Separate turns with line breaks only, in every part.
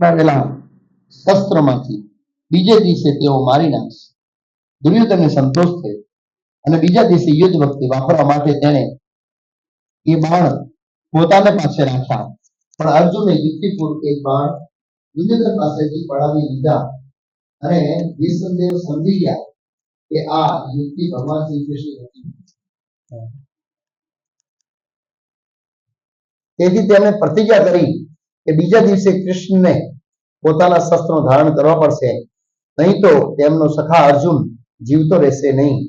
વપરાવેલા શસ્ત્રમાંથી બીજે દિવસે તેઓ મારી નાખશે. દુર્યોધનને સંતોષ થયો અને બીજા દિવસે યુદ્ધ વખતે વાપરવા માટે તેણે એ બાણ પોતાને પાસે રાખ્યા. પણ અર્જુને યુક્તિપૂર્વક એ બાણ દુર્યોધન પાસેથી પડાવી લીધા અને ભીષ્મદેવ સમજી ગયા કે આ યુક્તિ ભગવાન શ્રી કૃષ્ણ હતી. તેથી તેમણે પ્રતિજ્ઞા કરી કે બીજા દિવસે કૃષ્ણને પોતાના શસ્ત્રો ધારણ કરવા પડશે, નહીં તો તેમનો સખા અર્જુન જીવતો રહેશે નહીં.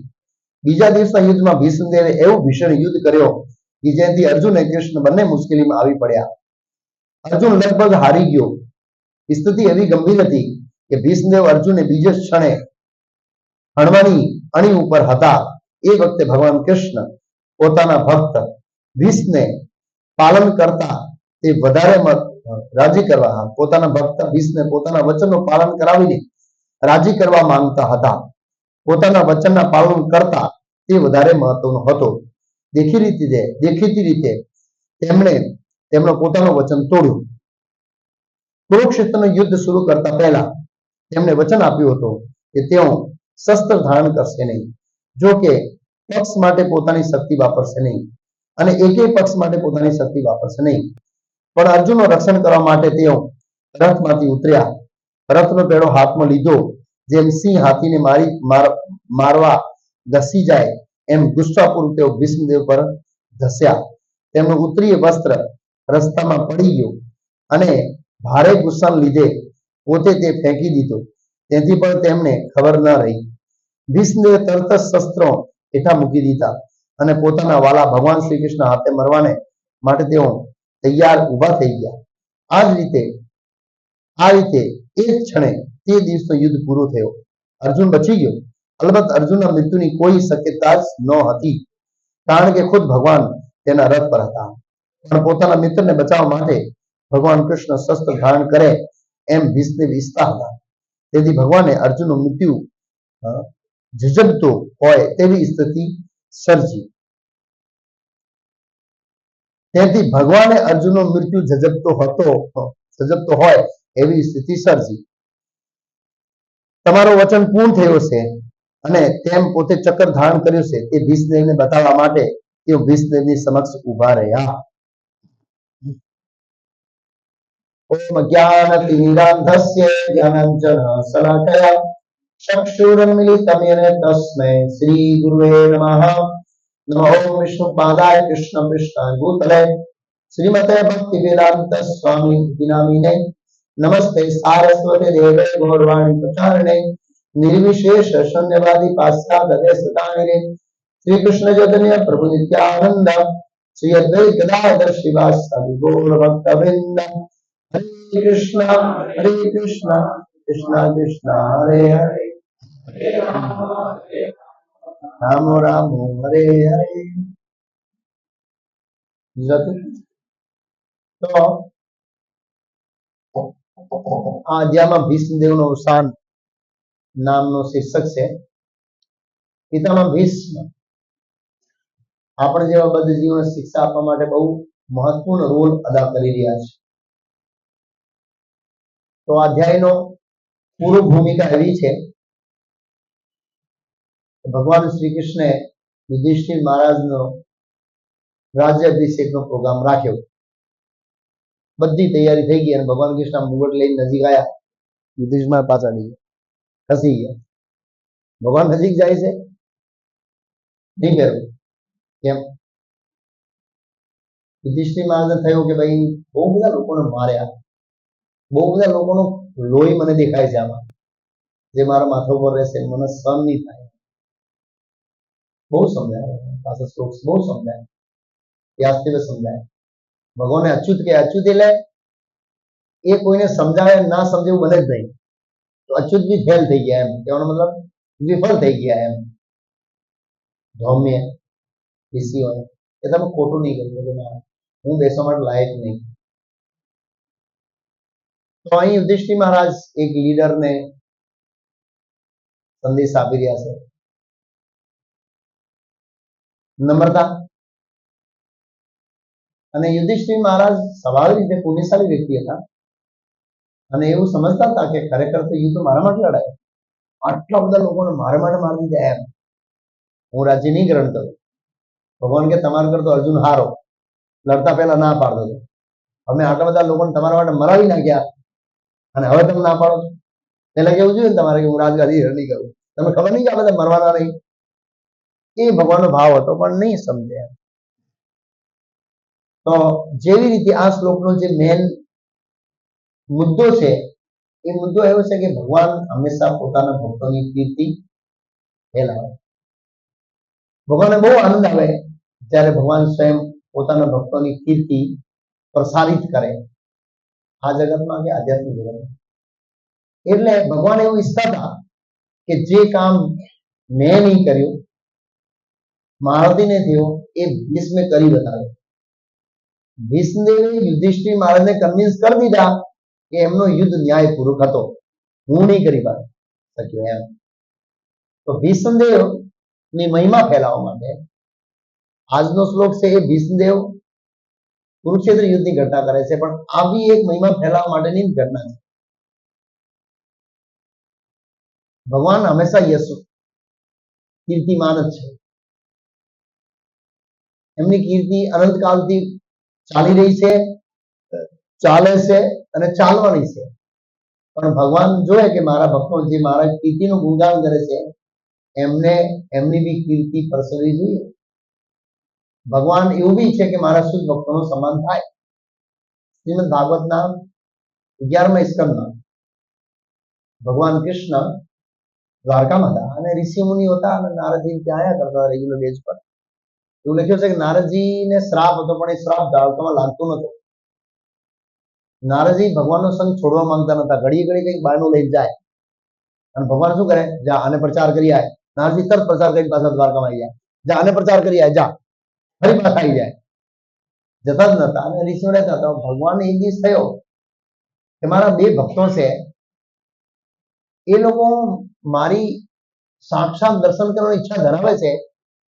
બીજા દિવસના યુદ્ધમાં ભીષ્મદેવે એવું ભીષણ યુદ્ધ કર્યો કે જેથી અર્જુન અને કૃષ્ણ બંને મુશ્કેલીમાં આવી પડ્યા. અર્જુન લગભગ હારી ગયો. સ્થિતિ એવી ગંભીર હતી કે ભીષ્મદેવ અર્જુનને બીજે ક્ષણે હણવાની અણી ઉપર હતા. એ વખતે ભગવાન કૃષ્ણ પોતાના ભક્ત ભીષ્મને પાલન કરતા તે વધારે રાજી કરવા, પોતાના ભક્ત ભીષ્મને પોતાના વચનનું પાલન કરાવીને રાજી કરવા માંગતા હતા. પોતાના વચનના પાલન કરતા તે વધારે મહત્વનો હતો. દેખીતી રીતે તેમણે તેમનો પોતાનું વચન તોડ્યું. કુરુક્ષેત્રનું યુદ્ધ શરૂ કરતા પહેલા તેમણે વચન આપ્યું હતું કે તેઓ શસ્ત્ર ધારણ કરશે નહીં, જો કે પક્ષ માટે પોતાની શક્તિ વાપરશે નહીં અને એકેય પક્ષ માટે પોતાની શક્તિ વાપરશે નહીં. પણ અર્જુનનું રક્ષણ કરવા માટે તેઓ રથમાંથી ઉતર્યા. રથનો પેડો હાથમાં લીધો. જેમ સિંહ હાથીને મારવા ઘસી જાય એમ ગુસ્સાપૂર્વક તેઓ ભીષ્મદેવ પર ધસ્યા. તેમનું ઉત્તરીય વસ્ત્ર રસ્તામાં પડી ગયું અને ભારે ગુસ્સાને લીધે પોતે તે ફેંકી દીધો. તેથી પણ તેમને ખબર ન રહી. ભીષ્મદેવે તરત જ શસ્ત્રો હેઠા મૂકી દીધા અને પોતાના વાલા ભગવાન શ્રી કૃષ્ણ હાથે મરવાને માટે તેઓ તૈયાર ઊભા થઈ ગયા. આ રીતે એક ક્ષણે તે દિવસનો યુદ્ધ પૂરો થયો. અર્જુન બચી ગયો. અલબત્ત અર્જુનના મૃત્યુની કોઈ શક્યતા જ ન હતી, કારણ કે ખુદ ભગવાન તેના રથ પર હતા. પણ પોતાના મિત્રને બચાવવા માટે ભગવાન કૃષ્ણ શસ્ત્ર ધારણ કરે એમ ભીષ્મદેવ ઈચ્છતા હતા. તેથી ભગવાને અર્જુનનું મૃત્યુ ઝઝબતો હોય તેવી સ્થિતિ સર્જી. તેથી ભગવાને અર્જુનનો મૃત્યુ ઝઝબતો હોય એવી સ્થિતિ સર્જી. તમારું વચન પૂર્ણ થયું છે અને તેમ પોતે ચક્ર ધારણ કર્યું છે તે ભીષ્મદેવને બતાવવા માટે તેઓ ભીષ્મદેવની સમક્ષ ઉભા રહ્યા. ઓમ જ્ઞાનતિમિરાન્ધસ્ય જ્ઞાનાંજન શલાકયા ચક્ષુરુન્મિલિતં યેન તસ્મૈ શ્રી ગુરુવે નમઃ. નમો ઓમ વિષ્ણુપાદાય કૃષ્ણ પૃષ્ઠાય ભૂતલે શ્રીમતે ભક્તિવેદાંત સ્વામી નામિને નમસ્તે સારસ્વતે દેવે ગૌરવાણી પ્રચારણે નિર્વિશેષ શૂન્યવાદી પાશ્ચાત્ય દેશતાનિરે શ્રી કૃષ્ણ ચૈતન્ય પ્રભુ નિત્યાનંદ શ્રી અદ્વૈત ગદાધર શ્રીવાસાદિ ગૌર ભક્તવૃંદ. હરે કૃષ્ણ કૃષ્ણ કૃષ્ણ હરે હરે રામ રામ હરે હરે. તો આ અધ્યાયમાં ભીષ્મદેવનું અવસાન નામનું શીર્ષક છે. પિતામહ ભીષ્મ આપણે જેવા બદ્ધ જીવન શિક્ષા આપવા માટે બહુ મહત્વપૂર્ણ રોલ અદા કરી રહ્યા છે. તો અધ્યાયનો પૂર્વ ભૂમિકા એવી છે ભગવાન શ્રી કૃષ્ણે યુધિષ્ઠિર મહારાજનો રાજ્યાભિષેકનો પ્રોગ્રામ રાખ્યો. બધી તૈયારી થઈ ગઈ અને ભગવાન કૃષ્ણ મુગટ લઈને નજીક આવ્યા. યુધિષ્ઠિર પાછા ખસી ગયા. ભગવાન નજીક જાય છે નહીં પહેરવું કેમ? યુધિષ્ઠિર મહારાજને થયું કે ભાઈ બહુ બધા લોકોને માર્યા, બહુ બધા લોકોનું લોહી મને દેખાય છે આમાં, જે મારા માથા ઉપર રહેશે મને સહન નહીં થાય. બહુ સમજાય પાછા શ્લોક બહુ સમજાય, વ્યાસદેવે સમજાય. ભગવાને અચ્યુત કે અચ્યુત એટલે એ કોઈને સમજાવે ના સમજે એવું બને જ નહીં. તો અચ્યુત બી ફેલ થઈ ગયા એમ કહેવાનો મતલબ વિફળ થઈ ગયા એમ. ધૌમ્ય ઋષિ હોય કે તમે ખોટું નહીં કર્યું, હું બેસવા માટે લાયક નહીં. તો અહીં યુધિષ્ઠિર મહારાજ એક લીડરને સંદેશ આપી રહ્યા છે. નમ્રતા. અને યુધિષ્ઠિર મહારાજ સ્વાભાવિક રીતે પુણ્યશાળી વ્યક્તિ હતા અને એવું સમજતા હતા કે ખરેખર તો યુદ્ધ મારા માટે લડાય, આટલા બધા લોકોને મારા માટે મારી દીધા, એમ હું રાજ્ય નહીં ગ્રહણ કરું. ભગવાન કે તમારા કરતો અર્જુન હારો, લડતા પહેલા ના પાડતો હતો, અમે આટલા બધા લોકોને તમારા માટે મરાવી નાખ્યા અને હવે તમે ના પાડો છો. એટલે કેવું જોઈએ ને તમારે કે હું રાજગાદી નહીં કરું, તમે ખબર નહીં કે આ બધા મરવાના નહીં. એ ભગવાનનો ભાવ હતો પણ નહીં સમજે. તો જેવી રીતે આ શ્લોકનો જે મેન મુદ્દો છે એ મુદ્દો એવો છે કે ભગવાન હંમેશા પોતાના ભક્તોની કીર્તિ ફેલાવે. ભગવાનને બહુ આનંદ આવે જ્યારે ભગવાન સ્વયં પોતાના ભક્તોની કીર્તિ પ્રસારિત કરે આ જગતમાં કે આધ્યાત્મિક જગતમાં. એટલે ભગવાન એવું ઈચ્છતા હતા કે જે કામ મેં નહીં કર્યું, મહારથીને થયો, એ ભીષ્મે કરી બતાવ્યો. ભીષ્મદેવે યુધિષ્ઠિર મહારાજને કન્વિન્સ કરી દીધા કે એમનો યુદ્ધ ન્યાયપૂર્વક હતો, હું નહીં કરી શક્યો એમ. તો ભીષ્મદેવ ની મહિમા ફેલાવવા માટે આજનો શ્લોક છે એ ભીષ્મદેવ કુરુક્ષેત્ર યુદ્ધની ઘટના કરે છે, પણ આવી એક મહિમા ફેલાવવા માટેની ઘટના છે. ભગવાન હંમેશા યશ કીર્તિમાન જ છે. એમની કીર્તિ અનંતકાલથી ચાલી રહી છે, ચાલે છે અને ચાલવાની છે. પણ ભગવાન જોયે કે મારા ભક્તો જે મારા કીર્તિનું ગુણગાન કરે છે એમને એમની બી કીર્તિ પ્રસરવી જોઈએ. ભગવાન એવું બી છે કે મારા શુદ્ધ ભક્તોનો સન્માન થાય. શ્રીમદ ભાગવતના 11મા સ્કંદમાં ભગવાન કૃષ્ણ દ્વારકામાં હતા અને ઋષિ મુનિઓ હતા અને નારદજી ત્યાં આવ્યા કરતા રેગ્યુલર બેઝ પર. એવું લખ્યું છે કે નારદજીને શ્રાપ હતો પણ એ શ્રાપ ધારકોમાં લાગતો નતો. નારદજી ભગવાનનો સંગ છોડવા માંગતા નતા, ઘડી ઘડી કઈક બહાનું લઈ જાય અને ભગવાન શું કરે, જા આને પ્રચાર કરી આય. નારદજી તરત પ્રચાર કરી પાછા દ્વારકામાં આવી જાય, જા આને પ્રચાર કરી આય, જા ફરી પાછા આવી જાય. જતા જ નતા અને ઋષિઓ રહેતા હતા. ભગવાન એક દિવસ થયો કે મારા બે ભક્તો છે એ લોકો મારી સાક્ષાત દર્શન કરવાની ઈચ્છા ધરાવે છે,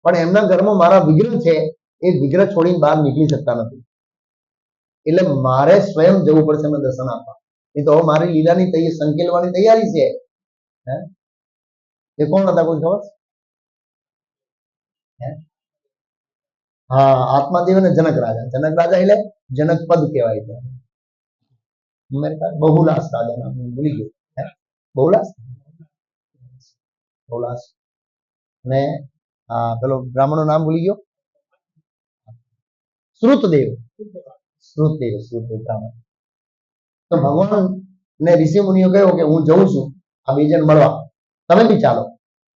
પણ એમના ઘરમાં મારા વિગ્રહ છે, એ વિગ્રહ છોડીને બહાર નીકળી શકતા નથી. એટલે મારે સ્વયં જવું પડશે એમને દર્શન આપવા. નહીં તો મારી લીલાની સંકેલવાની તૈયારી છે. એ કોણ હતા કોઈ ખબર? હા, આત્માદેવ અને જનક રાજા. જનક રાજા એટલે જનક પદ કહેવાય છે. બહુલાસ રાજા નામ ભૂલી ગયો. બહુલાસ બહુલાસ અને પેલો બ્રાહ્મણનું નામ ભૂલી ગયો, શ્રુતદેવ. શ્રુતદેવ બ્રાહ્મણ. તો ભગવાન ને ઋષિ મુનિઓ કહ્યું કે હું જઉં છું આ બે જણ મળવા, તમે બી ચાલો.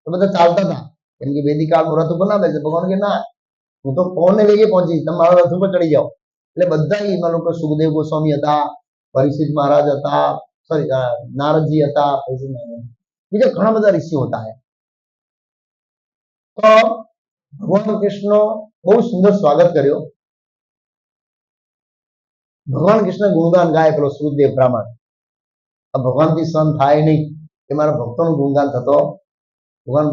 તો બધા ચાલતા હતા કેમ કે વેદિકાળ રથ ઉપર ના બેસે. ભગવાન કે ના, હું તો પવનને વેગે પહોંચીશ, તમે મારા રથ ઉપર ચડી જાઓ. એટલે બધા એમાં લોકો સુખદેવ ગોસ્વામી હતા, પરીક્ષિત મહારાજ હતા, સોરી નારદજી હતા, બીજા ઘણા બધા ઋષિઓ હતા. તો ભગવાન કૃષ્ણ બહુ સુંદર સ્વાગત કર્યો. ભગવાન કૃષ્ણ ગુણગાન ગાય પેલો સુખદેવ બ્રાહ્મણ. ભગવાનથી સહન થાય નહીં કે મારા ભક્તોનું ગુણગાન થતો. ભગવાન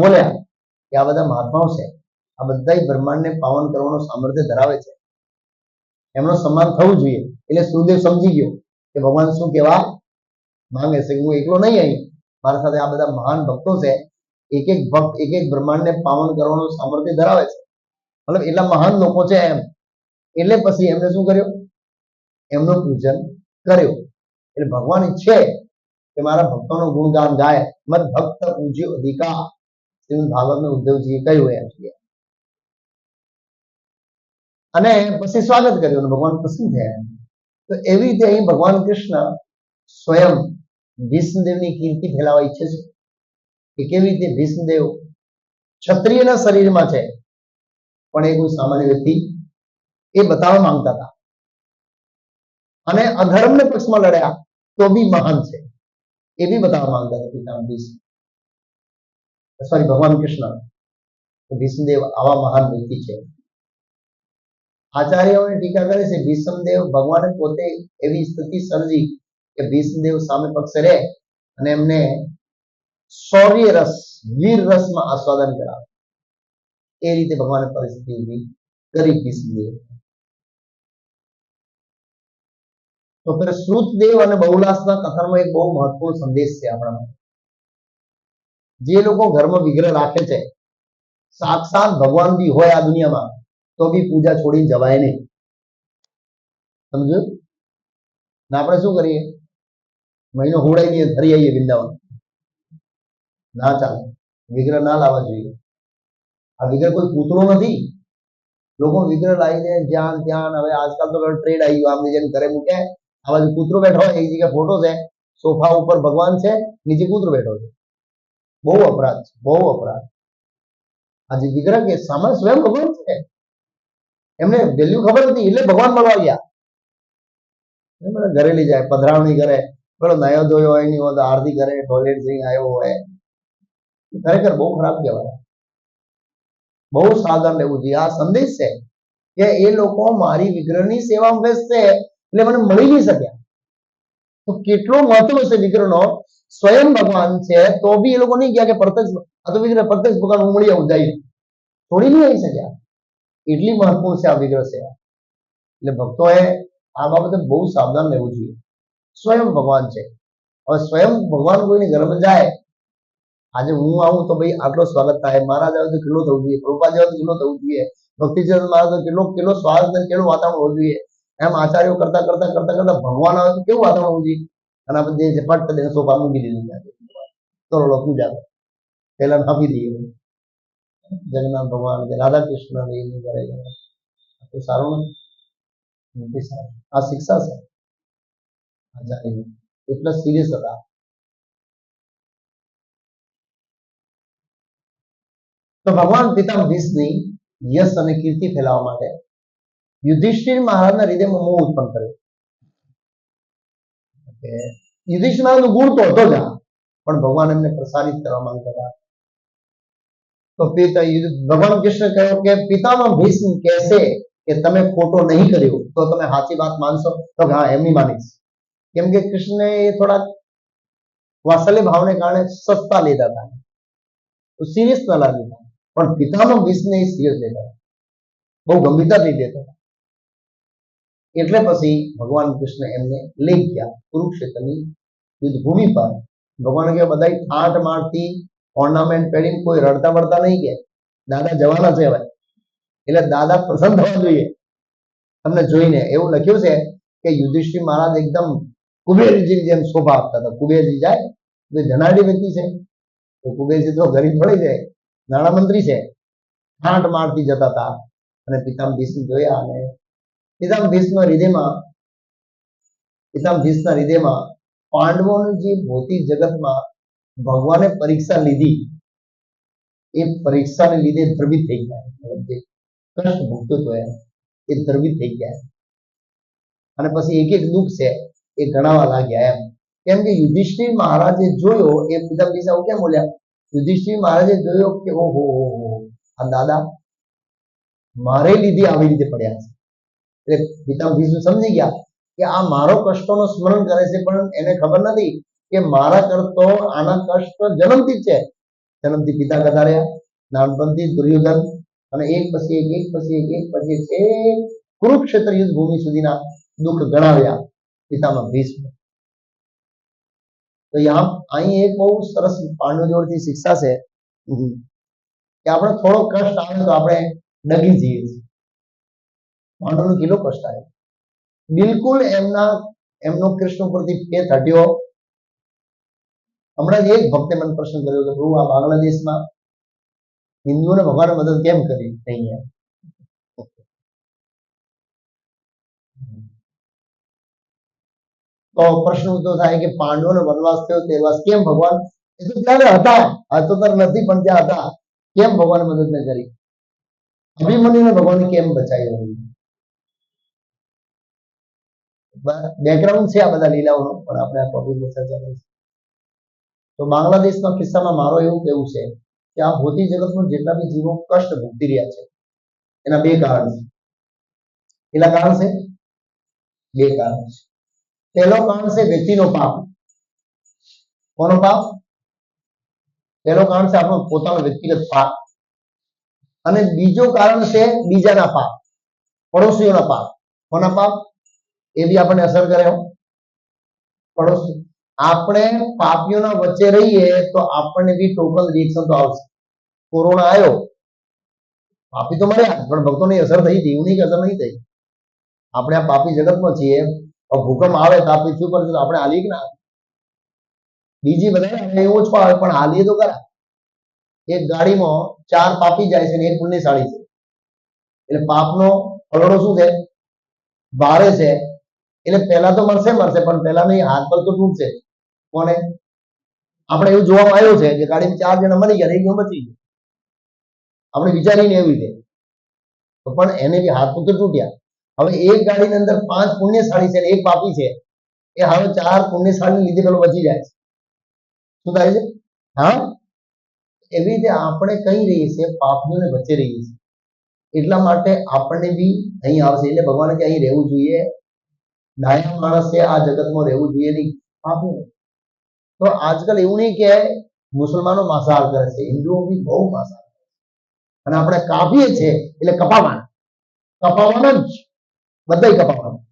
બોલ્યા કે આ બધા મહાત્માઓ છે, આ બધા બ્રહ્માંડને પાવન કરવાનું સામર્થ્ય ધરાવે છે, એમનું સન્માન થવું જોઈએ. એટલે સુખદેવ સમજી ગયો કે ભગવાન શું કહેવા માંગે છે. હું એકલો નહીં, અહીં મારા સાથે આ બધા મહાન ભક્તો છે, એક એક ભક્ત એક એક બ્રહ્માંડને પાવન કરવાનું સામર્થ્ય ધરાવે છે, મતલબ એટલા મહાન લોકો છે એમ. એટલે પછી એમને શું કર્યું, એમનું પૂજન કર્યું. એટલે ભગવાન ઈચ્છે કે મારા ભક્તોનું ગુણગાન ગાય. મત ભક્ત પૂજ્યો અધિકાર, શ્રીમદ ભાગવતમાં ઉદ્ધવજીએ કહ્યું એમ છે. અને પછી સ્વાગત કર્યું અને ભગવાન પ્રસન્ન થયા. તો એવી રીતે અહીં ભગવાન કૃષ્ણ સ્વયં ભીષ્મદેવની કીર્તિ ફેલાવવા ઈચ્છે છે કે કેવી રીતે ભીષ્મદેવ ક્ષત્રિયના શરીરમાં છે પણ એ કોઈ સામાન્ય વ્યક્તિ એ બતાવવા માંગતા હતા અને અધર્મના પક્ષમાં લડ્યા તો બી મહાન છે એ બી બતાવવા માંગતા હતા પિતામહ ભીષ્મ, સોરી ભગવાન કૃષ્ણ. ભીષ્મદેવ આવા મહાન વ્યક્તિ છે. આચાર્યોને ટીકા કરે છે ભીષ્મદેવ ભગવાને પોતે એવી સ્થિતિ સર્જી કે ભીષ્મદેવ સામે પક્ષે રહે અને એમને શૌર્ય રસ વીર રસમાં આસ્વાદન કરાવે. એ રીતે ભગવાને પરિસ્થિતિ ઉભી કરી ભીષ્મદેવ. તો फिर श्रुतदेव અને બહુલાસના કથનમાં એક બહુ મહત્વપૂર્ણ સંદેશ છે આપણા માટે. જે લોકો ઘરમાં વિગ્રહ રાખે છે, સાક્ષાત ભગવાન બી હોય આ દુનિયામાં તો બી પૂજા છોડીને જવાય નહીં. સમજો? ને આપણે શું કરીએ? મહિનો હોડાઈ દઈએ, ફરી આવીએ વૃંદાવન. ના ચાલે, વિગ્રહ ના લાવવા જોઈએ. આ વિગ્રહ કોઈ પૂતળો નથી. લોકો વિગ્રહ લાવીને જ્યાં ત્યાં, હવે આજકાલ તો ટ્રેડ આવી ગયો, આમની જેમ ઘરે મૂકે, આ બાજુ કૂતરો બેઠો હોય, એક જગ્યાએ ફોટો છે, સોફા ઉપર ભગવાન છે, નીચે કૂતરો બેઠો છે. બહુ અપરાધ છે, બહુ અપરાધ. આજે વિગ્રહ કે સામાન્ય સ્વયં ભગવાન છે, એમને વેલ્યુ ખબર નથી એટલે ભગવાન મળવા ગયા. ઘરે લઈ જાય, પધરાવણી કરે, પેલો નયો ધોયો હોય નહીં હોય તો આરતી કરે, ટોયલેટ જઈને આવ્યો હોય. ખરેખર બહુ ખરાબ કહેવાય. બહુ સાવધાન રહેવું જોઈએ. આ સંદેશ છે કે એ લોકો મારી વિગ્રહની સેવામાં વ્યસ્ત છે એટલે મને મળી નહીં શક્યા. તો કેટલો મહત્વ છે વિગ્રહનો. સ્વયં ભગવાન છે તો બી એ લોકો નહીં ગયા કે પ્રત્યક્ષ, આ તો વિગ્રહ પ્રત્યક્ષ ભગવાન હું મળી આવું જાય, થોડી નહીં આવી શક્યા. એટલી મહત્વપૂર્ણ છે આ વિગ્રહ સેવા. એટલે ભક્તોએ આ બાબતે બહુ સાવધાન રહેવું જોઈએ. સ્વયં ભગવાન છે. હવે સ્વયં ભગવાન કોઈને ઘરમાં જાય, આજે હું આવું તો ભાઈ આટલો સ્વાગત થાય, મહારાજ આવે તો કેટલો થવું જોઈએ, પ્રભુપાદ આવે તો કેટલો થવું જોઈએ, ભક્તિચંદ મહારાજ તો કેટલો સ્વાગત ને કેટલું વાતાવરણ હોવું જોઈએ. એમ આચાર્યો કરતા કરતા કરતા કરતા ભગવાન આવે તો કેવું વાતાવરણ હોવું જોઈએ. અને આપણે જે ઝપટ કરીને સોફા મૂકી દીધું ચલો પૂજા પહેલા આપી દઈએ. જગન્નાથ ભગવાન કે રાધા કૃષ્ણ લઈને કરે તો સારું નથી સારું. આ શિક્ષા છે. એટલા સિરિયસ હતા. તો ભગવાન પિતા ભીષ્મની યશ અને કીર્તિ ફેલાવવા માટે યુધિષ્ઠિર મહારાજના હૃદયમાં મોહ ઉત્પન્ન કર્યો. યુધિષ્ઠિર મહારાજનો ગુણ તો હતો જ, પણ ભગવાન એમને પ્રસારિત કરવા માંગતા હતા. તો ભગવાન કૃષ્ણ કહ્યું કે પિતામાં ભીષ્મ કહેશે કે તમે ખોટો નહીં કર્યો તો તમે સાચી વાત માનશો? તો હા, એમની માનીશ. કેમ કે કૃષ્ણને એ થોડા વાત્સલ્ય ભાવને કારણે સસ્તા લેતા હતા, તો સિરિયસ ના લાગતા. પણ પિતામાં ભીષ્મને એ સિરિયસ લેતા, બહુ ગંભીરતાથી લેતા હતા. એટલે પછી ભગવાન કૃષ્ણ એમને લઈ ગયા કુરુક્ષેત્રની યુદ્ધ ભૂમિ પર. ભગવાન કે બધા ઠાઠ મારતી ઓર્નામેન્ટ પહેરીને કોઈ રડતા વળતા નહીં, કે દાદા જવાના છે ભાઈ, એટલે દાદા પ્રસન્ન થવા જોઈએ તમને જોઈને. એવું લખ્યું છે કે યુધિષ્ઠિર મહારાજ એકદમ કુબેરજી જેમ શોભા આપતા હતા. કુબેરજી જાય તો ધનાઢ્ય વ્યક્તિ છે, તો કુબેરજી તો ગરીબ થોડી છે, નાણામંત્રી છે. ઠાઠ મારતી જતા હતા અને પિતામહ ભીષ્મ જોયા અને પિતામહ ભીષ્મના હૃદયમાં પાંડવોની જે ભૌતિક જગતમાં ભગવાને પરીક્ષા લીધી, એ પરીક્ષાને લીધે દ્રવિત થઈ ગયા. જે કષ્ટ ભોગતો હતો એ દ્રવિત થઈ ગયા અને પછી એક એક દુઃખ છે એ ગણાવા લાગ્યા. એમ કેમ કે યુધિષ્ઠિર મહારાજે જોયો, એ પિતામહ ભીષ્મ કેમ બોલ્યા, યુધિષ્ઠિર મહારાજે જોયો કે ઓહો આ દાદા મારે લીધે આવી રીતે પડ્યા છે. એટલે પિતામહ ભીષ્મ સમજી ગયા કે આ મારો કષ્ટોનો સ્મરણ કરે છે, પણ એને ખબર નથી કે મારા કરતો આના કષ્ટ જન્મથી જ છે. જન્મથી પિતા કરતા રહ્યા, નાનપણથી દુર્યોધન, અને એક પછી એક પછી એક પછી એક કુરુક્ષેત્ર યુદ્ધ ભૂમિ સુધીના દુઃખ ગણાવ્યા પિતામહ ભીષ્મ. તો અહીં એક બહુ સરસ પાંડવ જોડથી શિક્ષા છે કે આપણે થોડો કષ્ટ આવે તો આપણે ડગી જઈએ છીએ. પાંડવનો કેટલો કષ્ટ આવ્યો, બિલકુલ એમનો કૃષ્ણ પરથી ફેથ હટ્યો. હમણાં જ એક ભક્તે મને પ્રશ્ન કર્યો કે પ્રભુ આ બાંગ્લાદેશમાં હિન્દુઓને ભગવાને મદદ કેમ કરી નહીં? તો પ્રશ્ન ઉત્તર થાય કે પાંડવોનો વનવાસ થયો તે વનવાસ કેમ ભગવાન, એ તો ત્યારે હતા, આ તો નથી પણ ત્યાં હતા, કેમ ભગવાને મદદ ન કરી? અભિમન્યુને ભગવાને કેમ બચાવ્યો? બેકગ્રાઉન્ડ છે આ બધા લીલાઓનો, પણ આપણે આ ટોપિકમાં ચર્ચા કરીશું. તો બાંગ્લાદેશના કિસ્સામાં મારો એવું કેવું છે કે આ ભૌતિક જગતમાં જેટલા બી જીવો કષ્ટ ભોગવી રહ્યા છે એના બે કારણ છે. કેટલા કારણ છે? બે કારણ છે. પહેલો કારણ છે વ્યક્તિનો પાપ. કોનો પાપ? પહેલો કારણ છે આપણો પોતાનો વ્યક્તિગત પાપ, અને બીજો કારણ છે બીજાના પાપ, પડોશીઓના પાપ. કોના પાપ? એ બી આપણને અસર કરે. પડોશી આપણે પાપીઓના વચ્ચે રહીએ તો આપણને બી ટોટલ રિએક્શન તો આવશે. કોરોના આવ્યો, પાપી તો મળ્યા પણ ભક્તોની અસર થઈ હતી, એવું નહીં કે અસર નહીં થઈ. આપણે આ પાપી જગતમાં છીએ, ભૂકંપ આવે તો આપણે શું કરશું? આપણે હાલીએ કે ના? બીજી બધા ઓછો આવે પણ હાલીએ તો ખરા. એક ગાડીમાં 4 પાપી જાય છે ને 1 પુણ્યશાળી છે, એટલે પાપનો ફલડો શું છે? ભારે છે. એટલે પહેલા તો મળશે પણ પહેલા નહીં, હાથ પગ તો તૂટશે. કોને? આપણે એવું જોવામાં આવ્યું છે કે ગાડીમાં 4 જણા મરી ગયા, 1 જણ બચી ગયો. આપણે વિચારીને એવી રીતે તો પણ એને બી હાથ પગ તો તૂટ્યા. હવે એક ગાડીની અંદર 5 પુણ્યશાળી છે અને 1 પાપી છે, એ હવે 4 પુણ્યશાળી લીધે પેલો બચી જાય છે. શું થાય છે? હા, એવી રીતે આપણે કઈ રહીએ છીએ? પાપીઓને વચ્ચે રહીએ છીએ. એટલા માટે આપણને બી અહીં આવશે. એટલે ભગવાને કે અહીં રહેવું જોઈએ, ડાયા માણસે આ જગતમાં રહેવું જોઈએ નહીં, પાપીઓ. તો આજકાલ એવું નહીં કે મુસલમાનો માંસાહાર કરે છે, હિન્દુઓ બી બહુ માંસાહાર કરે છે. અને આપણે કાપીએ છીએ એટલે કપાવાના જ, બધાય કપાવાના.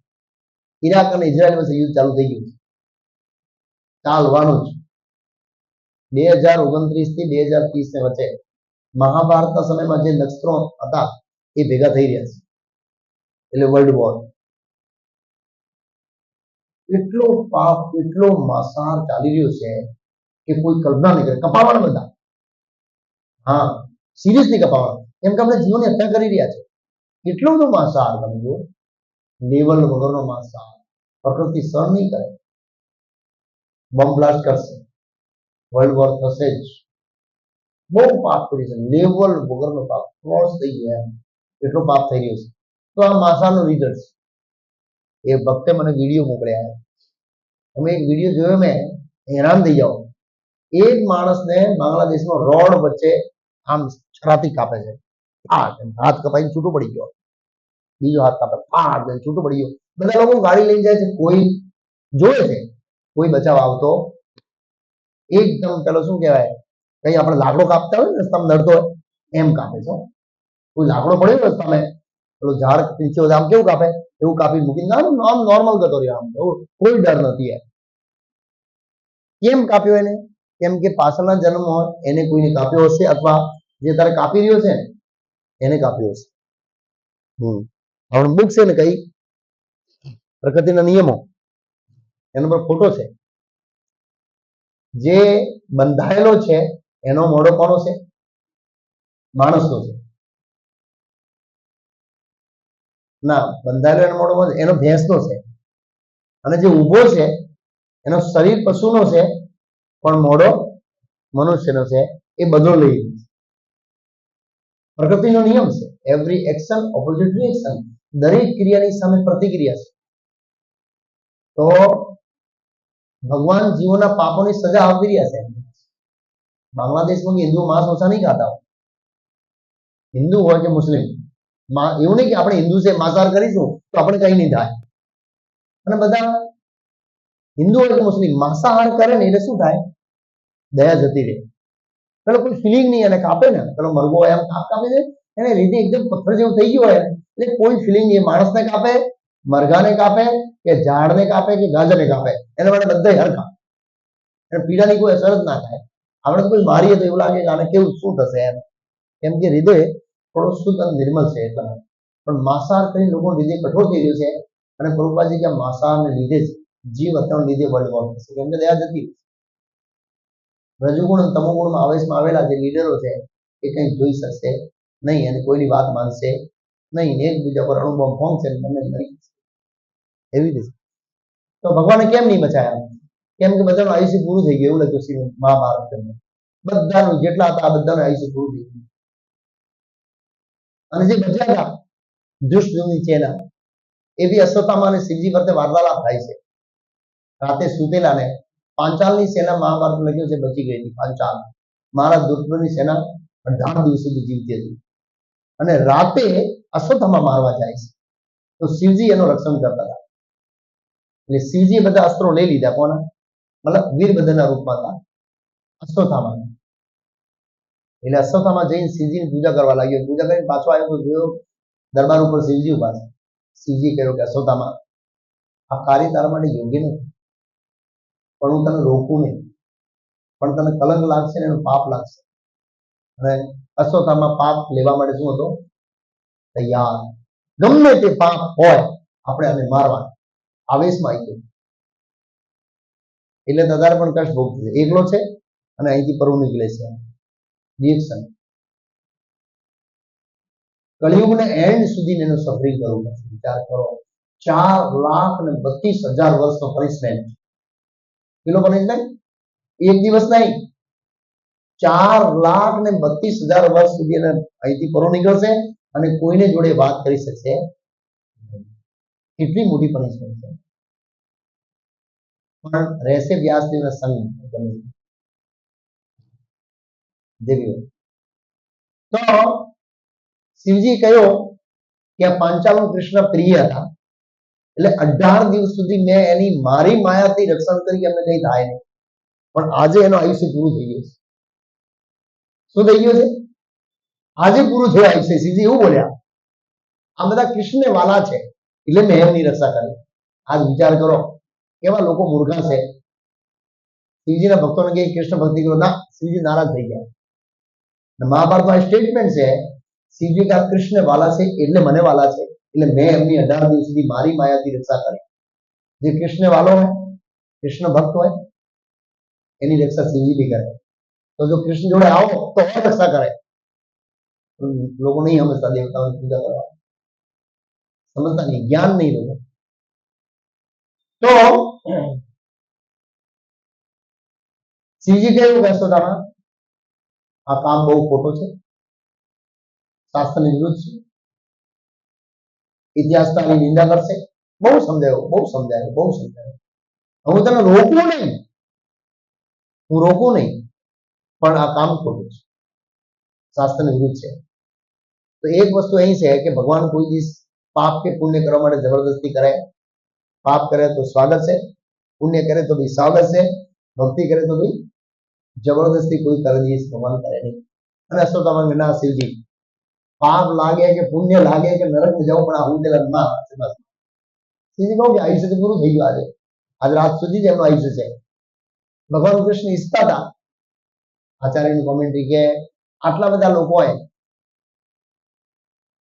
ઈરાક અને ઇઝરાયલ વચ્ચે યુદ્ધ ચાલુ થઈ ગયું છે, ચાલવાનું જ. 2029 થી 2030 ની વચ્ચે મહાભારતના સમયમાં જે નક્ષત્રો હતા એ ભેગા થઈ રહ્યા છે, એટલે વર્લ્ડ વોર. એટલો પાપ, એટલો માંસાહાર ચાલી રહ્યો છે કે કોઈ કલ્પના નહીં કરે. કપાવાના બધા, હા, સિરિયસલી કપાવાના. કેમ કે આપણે જીવોની હત્યા કરી રહ્યા છે. એટલો બધો માંસાહાર, તમે જુઓ, લેવલ વગરનો માંસાહાર. પ્રકૃતિ સહન નહીં કરે, બોમ્બ બ્લાસ્ટ કરશે, વર્લ્ડ વોર થશે જ. બહુ પાપ કરી છે, લેવલ વગરનો પાપ, ક્રોસ થઈ ગયો એમ, એટલો પાપ થઈ રહ્યો છે. તો આ માંસાહારનો રિઝલ્ટ એ ભક્તે મને વિડીયો મોકલ્યા. તમે એક વિડીયો જોયો, મેં હેરાન થઈ જાઓ. એક માણસને બાંગ્લાદેશમાં રોડ વચ્ચે આમ છરાથી કાપે છે, હાથ કપાઈને છૂટો પડી ગયો, બીજો હાથ કાપે, છૂટો પડી ગયો. બધા લોકો ગાડી લઈને જાય છે, કોઈ જોવે છે, કોઈ બચાવ આવતો એકદમ પેલો શું કહેવાય, કઈ આપણે લાકડો કાપતા હોય ને રસ્તામાં નડતો હોય એમ કાપે છે. કોઈ લાકડો પડ્યો રસ્તામાં, પેલો ઝાડ નીચે આમ કેવું કાપે એવું કાપી મૂકીને આમ નોર્મલ ગતો રહ્યો, આમ કોઈ ડર નથી. કેમ કાપ્યો એને? કેમ કે પાછળના જન્મ એને કોઈને કાપ્યો હશે, અથવા જે તારે કાપી રહ્યો છે એને કાપ્યો હશે. હવે બુક છે ને કઈ પ્રકૃતિના નિયમો, એનો પર ફોટો છે. જે બંધાયેલો છે એનો મોઢો કોનો છે? માણસનો છે. ના, બંધાયેલો એનો મોઢો એનો ભેંસનો છે. અને જે ઊભો છે એનો શરીર પશુનો છે પણ મોઢો મનુષ્યનો છે. એ બધો લઈ પ્રકૃતિનો નિયમ છે. એવરી એક્શન ઓપોઝિટ રિએક્શન, દરેક ક્રિયાની સામે પ્રતિક્રિયા છે. તો ભગવાન જીવોના પાપોની સજા આપી રહ્યા છે. બાંગ્લાદેશમાં હિન્દુ માંસ ઓછા નહીં ખાતા હોય, હિન્દુ હોય કે મુસ્લિમ. એવું નહીં કે આપણે હિન્દુ છે માંસાહાર કરીશું તો આપણે કઈ નહીં થાય. અને બધા હિન્દુ હોય કે મુસ્લિમ માંસાહાર કરે ને એટલે શું થાય? દયા જતી રહે. પેલો કોઈ ફિલિંગ નહીં, એને કાપે ને પેલો મરઘો એમ કાપે છે, એને લીધે એકદમ પથ્થર જેવું થઈ ગયું હોય, એટલે કોઈ ફિલિંગ નહીં. માણસને કાપે, મરઘાને કાપે, કે ઝાડને કાપે, કે ગાજરને કાપે, એને માટે બધા હરખા, એને પીડાની કોઈ અસર જ ના થાય. આપણે કોઈ મારીએ તો એવું લાગે કે આને કેવું શું થશે એમ, કેમ કે હૃદય થોડો શુદ્ધ અને નિર્મલ છે એટલા. પણ માંસાહાર કરીને લોકો હૃદય કઠોર થઈ રહ્યું છે. અને પ્રભુપાદજી કે માંસાહારને લીધે જ જીવ હત્યાને લીધે વર્લ્ડ વોર થશે, કેમ કે દયા જતી. રજોગુણ અને તમોગુણમાં આવેશમાં આવેલા જે લીડરો છે એ કંઈ જોઈ શકશે નહીં અને કોઈની વાત માનશે નહીં, એકબીજા પર અણુબોમ્બ ફોંકશે અને તમને મરી જશે. એવી રીતે તો ભગવાને કેમ નહીં બચાયા? કેમ કે બધાનું આયુષ્ય પૂરું થઈ ગયું, એવું લખ્યું છે મહાભારત. બધાનું જેટલા હતા બધાનું આયુષ્ય પૂરું થઈ ગયું. અને જે બચ્યા હતા દુષ્ટની ચેલા, એ બી અશ્વત્થામા અને શિવજી વચ્ચે વાર્તાલાપ થાય છે. રાતે સુતેલા ને પાંચાલની સેના મહાભારત લખ્યું છે બચી ગઈ હતી. પાંચાલ મહારાજ દુષ્ટની સેના 18 દિવસ સુધી જીવતી હતી. અને રાતે અશ્વત્થામા મારવા જાય છે તો શિવજી એનું રક્ષણ કરતા હતા. એટલે શિવજી બધા અસ્ત્રો લઈ લીધા. કોના? મતલબ વીરભદ્રના રૂપમાં હતા અશ્વત્થામા. એટલે અશ્વત્થામા જઈને શિવજીની પૂજા કરવા લાગ્યો. પૂજા કરીને પાછો આવ્યો તો જોયો દરબાર ઉપર શિવજી ઉભા છે. શિવજી કહ્યું કે અશ્વત્થામા, આ કાર્ય તારા માટે યોગ્ય નથી. પણ હું તને રોકું નહીં, પણ તને કલંક લાગશે ને એનું પાપ લાગશે. અને અશ્વત્થામા પાપ લેવા માટે શું હતો? તૈયાર. ગમે તે પાપ હોય આપણે આને મારવા આવેશમાં આવી ગયું. એટલે તદાર પણ કષ્ટ ભોગવે છે, એકલો છે અને અહીંથી પરુ નીકળે છે. રિએક્શન કળિયુગને એન્ડ સુધી એનું સફરિંગ કરવું પડશે. વિચાર કરો, 4,32,000 વર્ષનો પનિશમેન્ટ. કેટલો પનિશમેન્ટ? એક દિવસ નહીં, 4,32,000 વર્ષ સુધી એને અહીંથી પરુ નીકળશે અને કોઈને જોડે વાત કરી શકશે. કેટલી મોટી પનિશમેન્ટ છે. પણ રહેશે વ્યાસદેવના સંગ દેવીઓ. તો શિવજી કહ્યું કે આ પાંચાલનું કૃષ્ણ પ્રિય હતા, એટલે 18 દિવસ સુધી મેં એની મારી માયાથી રક્ષણ કરી, એમને કઈ થાય નહીં. પણ આજે એનું આયુષ્ય પૂરું થઈ ગયું છે. શું થઈ ગયું છે? આજે પૂરું થયું આયુષ્ય. શિવજી એવું બોલ્યા, આ બધા કૃષ્ણ વાલા છે એટલે મેં એમની રક્ષા કરી. આજ વિચાર કરો કેવા લોકો મૂર્ખા છે. શિવજીના ભક્તોને કહે કૃષ્ણ ભક્તિ કરો, ના, શિવજી નારાજ થઈ ગયા. મહાભારતમાં સ્ટેટમેન્ટ છે, શિવજી કા કૃષ્ણ વાલા છે એટલે મને વાલા છે, એટલે મેં એમની 18 દિવસ સુધી મારી માયાથી રક્ષા કરી. જે કૃષ્ણ વાલો હોય, કૃષ્ણ ભક્ત હોય, એની રક્ષા શિવજી બી કરે. તો જો કૃષ્ણ જોડે આવો તો રક્ષા કરે. લોકો નહીં સમજતા દેવતાઓની પૂજા કરવા, સમજતા નહીં, જ્ઞાન નહીં લોકો. તો શિવજી કેવું કહેશો તમે, આ કામ બહુ ખોટો છે, શાસ્ત્રની વિરુદ્ધ છે, ઇતિહાસની નિંદા કરશે. બહુ સમજાયો, બહુ સમજાયો, બહુ સમજાયો. હું તને રોકું નહીં, હું રોકું નહીં, પણ આ કામ ખોટું છે, શાસ્ત્રની વિરુદ્ધ છે. તો એક વસ્તુ અહીં છે કે ભગવાન કોઈ દિવસ પાપ કે પુણ્ય કરવા માટે જબરદસ્તી કરે. પાપ કરે તો સ્વાગત છે, પુણ્ય કરે તો બી સ્વાગત છે, ભક્તિ કરે તો બી જબરદસ્તી કોઈ કરે દિવસ ભગવાન કરે નહીં. અને અશ્વત્થામા ના શિવજી પાપ લાગે કે પુણ્ય લાગે કે નરક જાવ, પણ આ હું તેલા માં શિવજી કહું કે આયુષ્ય તો પૂરું થઈ ગયું. આજે રાત સુધી જ એમનું આયુષ્ય છે. ભગવાન કૃષ્ણ ઈચ્છતા હતા, આચાર્યની કોમેન્ટ્રી કે આટલા બધા લોકો હોય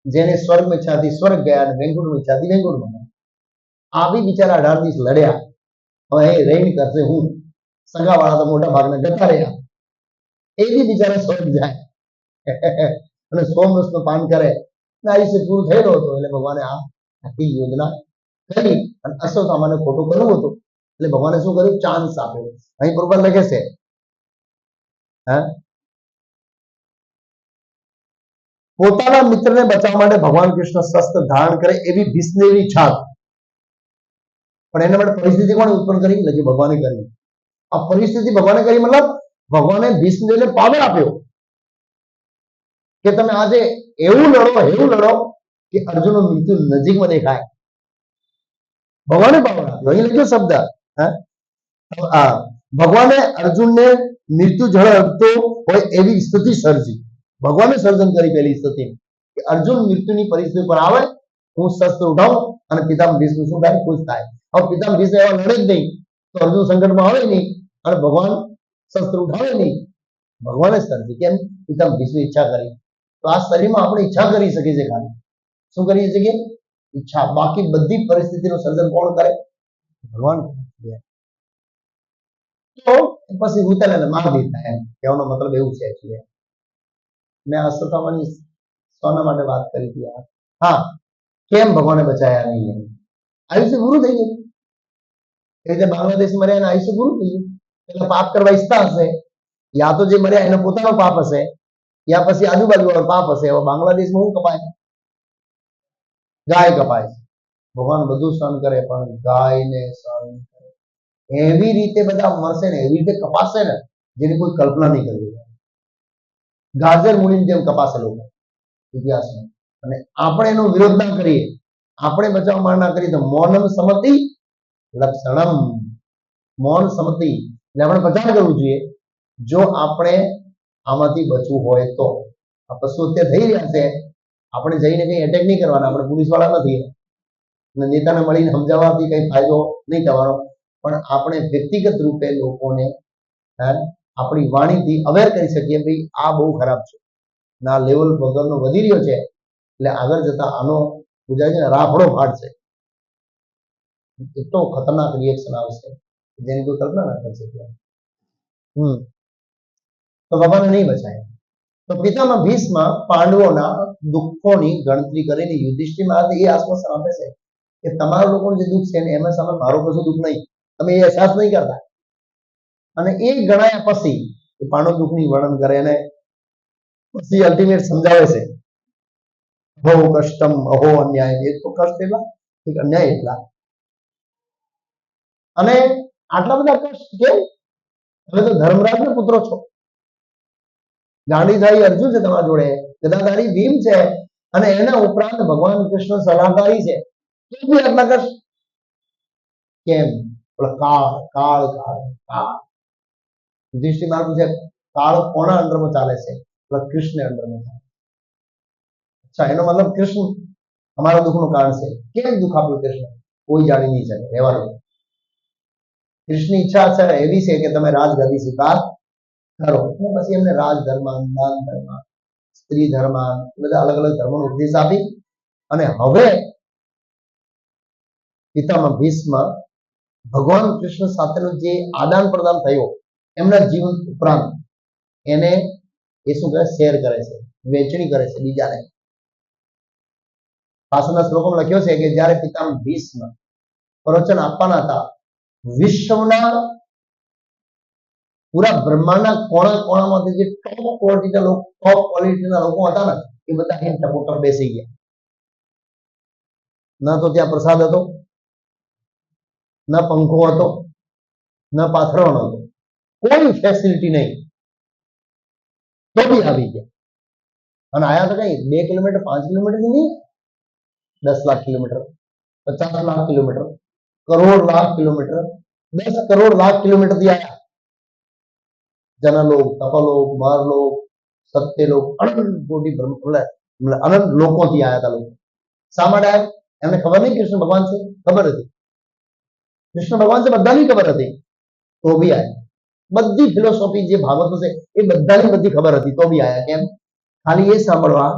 જેને સ્વર્ગ ઈચ્છાથી સ્વર્ગ ગયા અને વેંકુટ ઈચ્છાથી વેંકુટ ગયા. આ બી બિચારા 18 દિવસ લડ્યા. હવે એ રહીને કરશે હું, સગા વાળા તો મોટા ભાગના જતા રહ્યા, એ બી બિચારા સ્વર્ગ જાય અને સોમરસનું પાન કરે. આયુષ્ય પૂરું થયેલું હતું એટલે ભગવાને આ આખી યોજના કરી અને અશ્વત્થામાને ખોટું કરવું હતું એટલે ભગવાને શું કર્યું? ચાન્સ આપ્યો. અહીં બરોબર લખે છે, પોતાના મિત્રને બચાવવા માટે ભગવાન કૃષ્ણ શસ્ત્ર ધારણ કરે એવી ભીષ્મની ઈચ્છા હતી. પણ એના માટે પરિસ્થિતિ કોણે ઉત્પન્ન કરી? એટલે કે ભગવાને કરી. આ પરિસ્થિતિ ભગવાને કરી મતલબ ભગવાને ભીષ્મને પાવર આપ્યો કે તમે આજે એવું લડો કે અર્જુનનું મૃત્યુ નજીકમાં દેખાય. ભગવાને પાવર આપ્યો. અહીં લખ્યો શબ્દ, ભગવાને અર્જુનને મૃત્યુ ઝડપતો હોય એવી સ્થિતિ સર્જી. ભગવાને સર્જન કરી પહેલી સ્થિતિ કે અર્જુન મૃત્યુની પરિસ્થિતિ પર આવે, હું શસ્ત્ર ઉઠાવું અને પિતામહ ભીષ્મ શું થાય? ખુશ થાય. હવે પિતામહ ભીષ્મ એવા લડે જ નહીં તો અર્જુન સંકટમાં આવે નહીં અને ભગવાન શસ્ત્ર ઉઠાવે નહીં. ભગવાને સર્જી. કેમ? પિતામહ ભીષ્મ ઈચ્છા કરી. તો આ શરીરમાં આપણે ઈચ્છા કરી શકીએ છીએ. ખાલી શું કરી શકીએ? ઈચ્છા. બાકી બધી પરિસ્થિતિનું સર્જન કોણ કરે? ભગવાન. તો પછી ઉતરે માર દીધા. એમ કહેવાનો મતલબ એવું છે. મેં અશ્વત્થામાની સોના માટે વાત કરી હતી. હા, કેમ ભગવાને બચાયા નહીં? આયુષ્ય પૂરું થઈ ગયું. એ રીતે બાંગ્લાદેશમાં રહ્યા આયુષ્ય પૂરું થઈ ગયું. એટલે પાપ કરવા ઈચ્છતા હશે, યા તો જે મર્યા એનો પોતાનો પાપ હશે, યા પછી આજુબાજુ વાળો પાપ હશે. હવે બાંગ્લાદેશમાં શું કપાય? ગાય કપાય. ભગવાન બધું સહન કરે પણ ગાયને સહન કરે. એવી રીતે બધા મરશે ને, એવી રીતે કપાશે ને જેની કોઈ કલ્પના નહીં કરી. ગાજર મૂળીની જેમ કપાશે લોકો ઇતિહાસમાં. અને આપણે એનો વિરોધ ના કરીએ, આપણે બચાવ ના કરીએ તો મૌનમ સમતિ લક્ષણમ. મૌન સમતિ એટલે આપણે બચાવ કરવું જોઈએ. જો આપણે આમાંથી બચવું હોય તો. આ પશુ હત્યા થઈ રહ્યા છે, આપણે જઈને કઈ એટેક નહીં કરવાના. આપણે પોલીસ વાળા નથી અને નેતાને મળીને સમજાવવાથી કઈ ફાયદો નહીં થવાનો. પણ આપણે વ્યક્તિગત રૂપે લોકોને આપણી વાણીથી અવેર કરી શકીએ ભાઈ આ બહુ ખરાબ છે, ના લેવલ વગરનો વધી રહ્યો છે, એટલે આગળ જતા આનો ગુજરાતી રાફડો ફાટશે, એટલો ખતરનાક રિએક્શન આવશે જેની કોઈ કલ્પના ના કરી શકીએ. તો બાબાને નહીં બચાય. તો પિતામહ ભીષ્મ પાંડવોના દુઃખોની ગણતરી કરીને યુધિષ્ઠિર મહારાજ એ આશ્વાસન આપે છે કે તમારા લોકોનું જે દુઃખ છે ને એમાં સામે મારું કશું દુઃખ નહીં, તમે એ અહેસાસ નહીં કરતા. અને એ ગણાયા પછી એ પાંડવ દુઃખની વર્ણન કરે અને પછી અલ્ટિમેટ સમજાવે છે અહો કષ્ટમ અહો અન્યાય, એ તો કષ્ટ એટલા એક અન્યાય એટલા. અને આટલા બધા કષ્ટ કેમ? તમે તો ધર્મરાજના પુત્રો છો, ગાંડીધારી અર્જુન છે તમારા જોડે, ગદાધારી ભીમ છે, અને એના ઉપરાંત ભગવાન કૃષ્ણ સલાહકારી છે, તો બી આટલા કષ્ટ કેમ? કાળ કાળ કાળ કાળ. યુધિષ્ઠિર મહારાજ પૂછે કાળ કોના અંડરમાં ચાલે છે? કૃષ્ણ અંડરમાં ચાલે. અચ્છા, એનો મતલબ કૃષ્ણ અમારા દુઃખનું કારણ છે. કેમ દુઃખ આપ્યું કૃષ્ણ? કોઈ જાણી નહીં શકે, રહેવાનું. કૃષ્ણની ઈચ્છા છે એવી છે કે તમે રાજગાદી સ્વીકાર કરો. અને પછી એમને રાજધર્મ, દાન ધર્મ, સ્ત્રી ધર્મ, બધા અલગ અલગ ધર્મોનો ઉપદેશ આપી અને હવે પિતામહ ભીષ્મ ભગવાન કૃષ્ણ સાથેનો જે આદાન પ્રદાન થયો એમના જીવન ઉપરાંત એને એ શું કરે? શેર કરે છે, વહેંચણી કરે છે બીજાને. પાછળના શ્લોકોમાં લખ્યો છે કે જ્યારે પિતામહ ભીષ્મ પ્રવચન આપવાના હતા, વિશ્વના પૂરા બ્રહ્માંડના કોણા કોણામાંથી જે ટોપ ક્વોલિટીના લોકો હતા ને એ બધા અહીં ટપોટર બેસી ગયા. ના તો ત્યાં પ્રસાદ હતો, ના પંખો હતો, ના પાથરવાનો હતો, કોઈ ફેસિલિટી નહીં, તો બી આવી ગયા. અને આયા તો કઈ 2 કિલોમીટર 5 કિલોમીટર નહીં, 10 lakh kilometre, 50 lakh kilometre, crore lakh kilometre, 10 crore lakh kilometre થી આયા. જનલોક, તપલોક, મરલોક, સત્યલોક, અનંત કોટી અનંત લોકોથી આયા હતા લોકો. શા માટે આવ્યા? એમને ખબર નહીં કૃષ્ણ ભગવાન છે? ખબર હતી. કૃષ્ણ ભગવાન છે બધાની ખબર હતી, તો બી આયા. બધી ફિલોસોફી જે ભાગવતો છે એ બધાની બધી ખબર હતી, તો બી આયા. કેમ? ખાલી એ સાંભળવા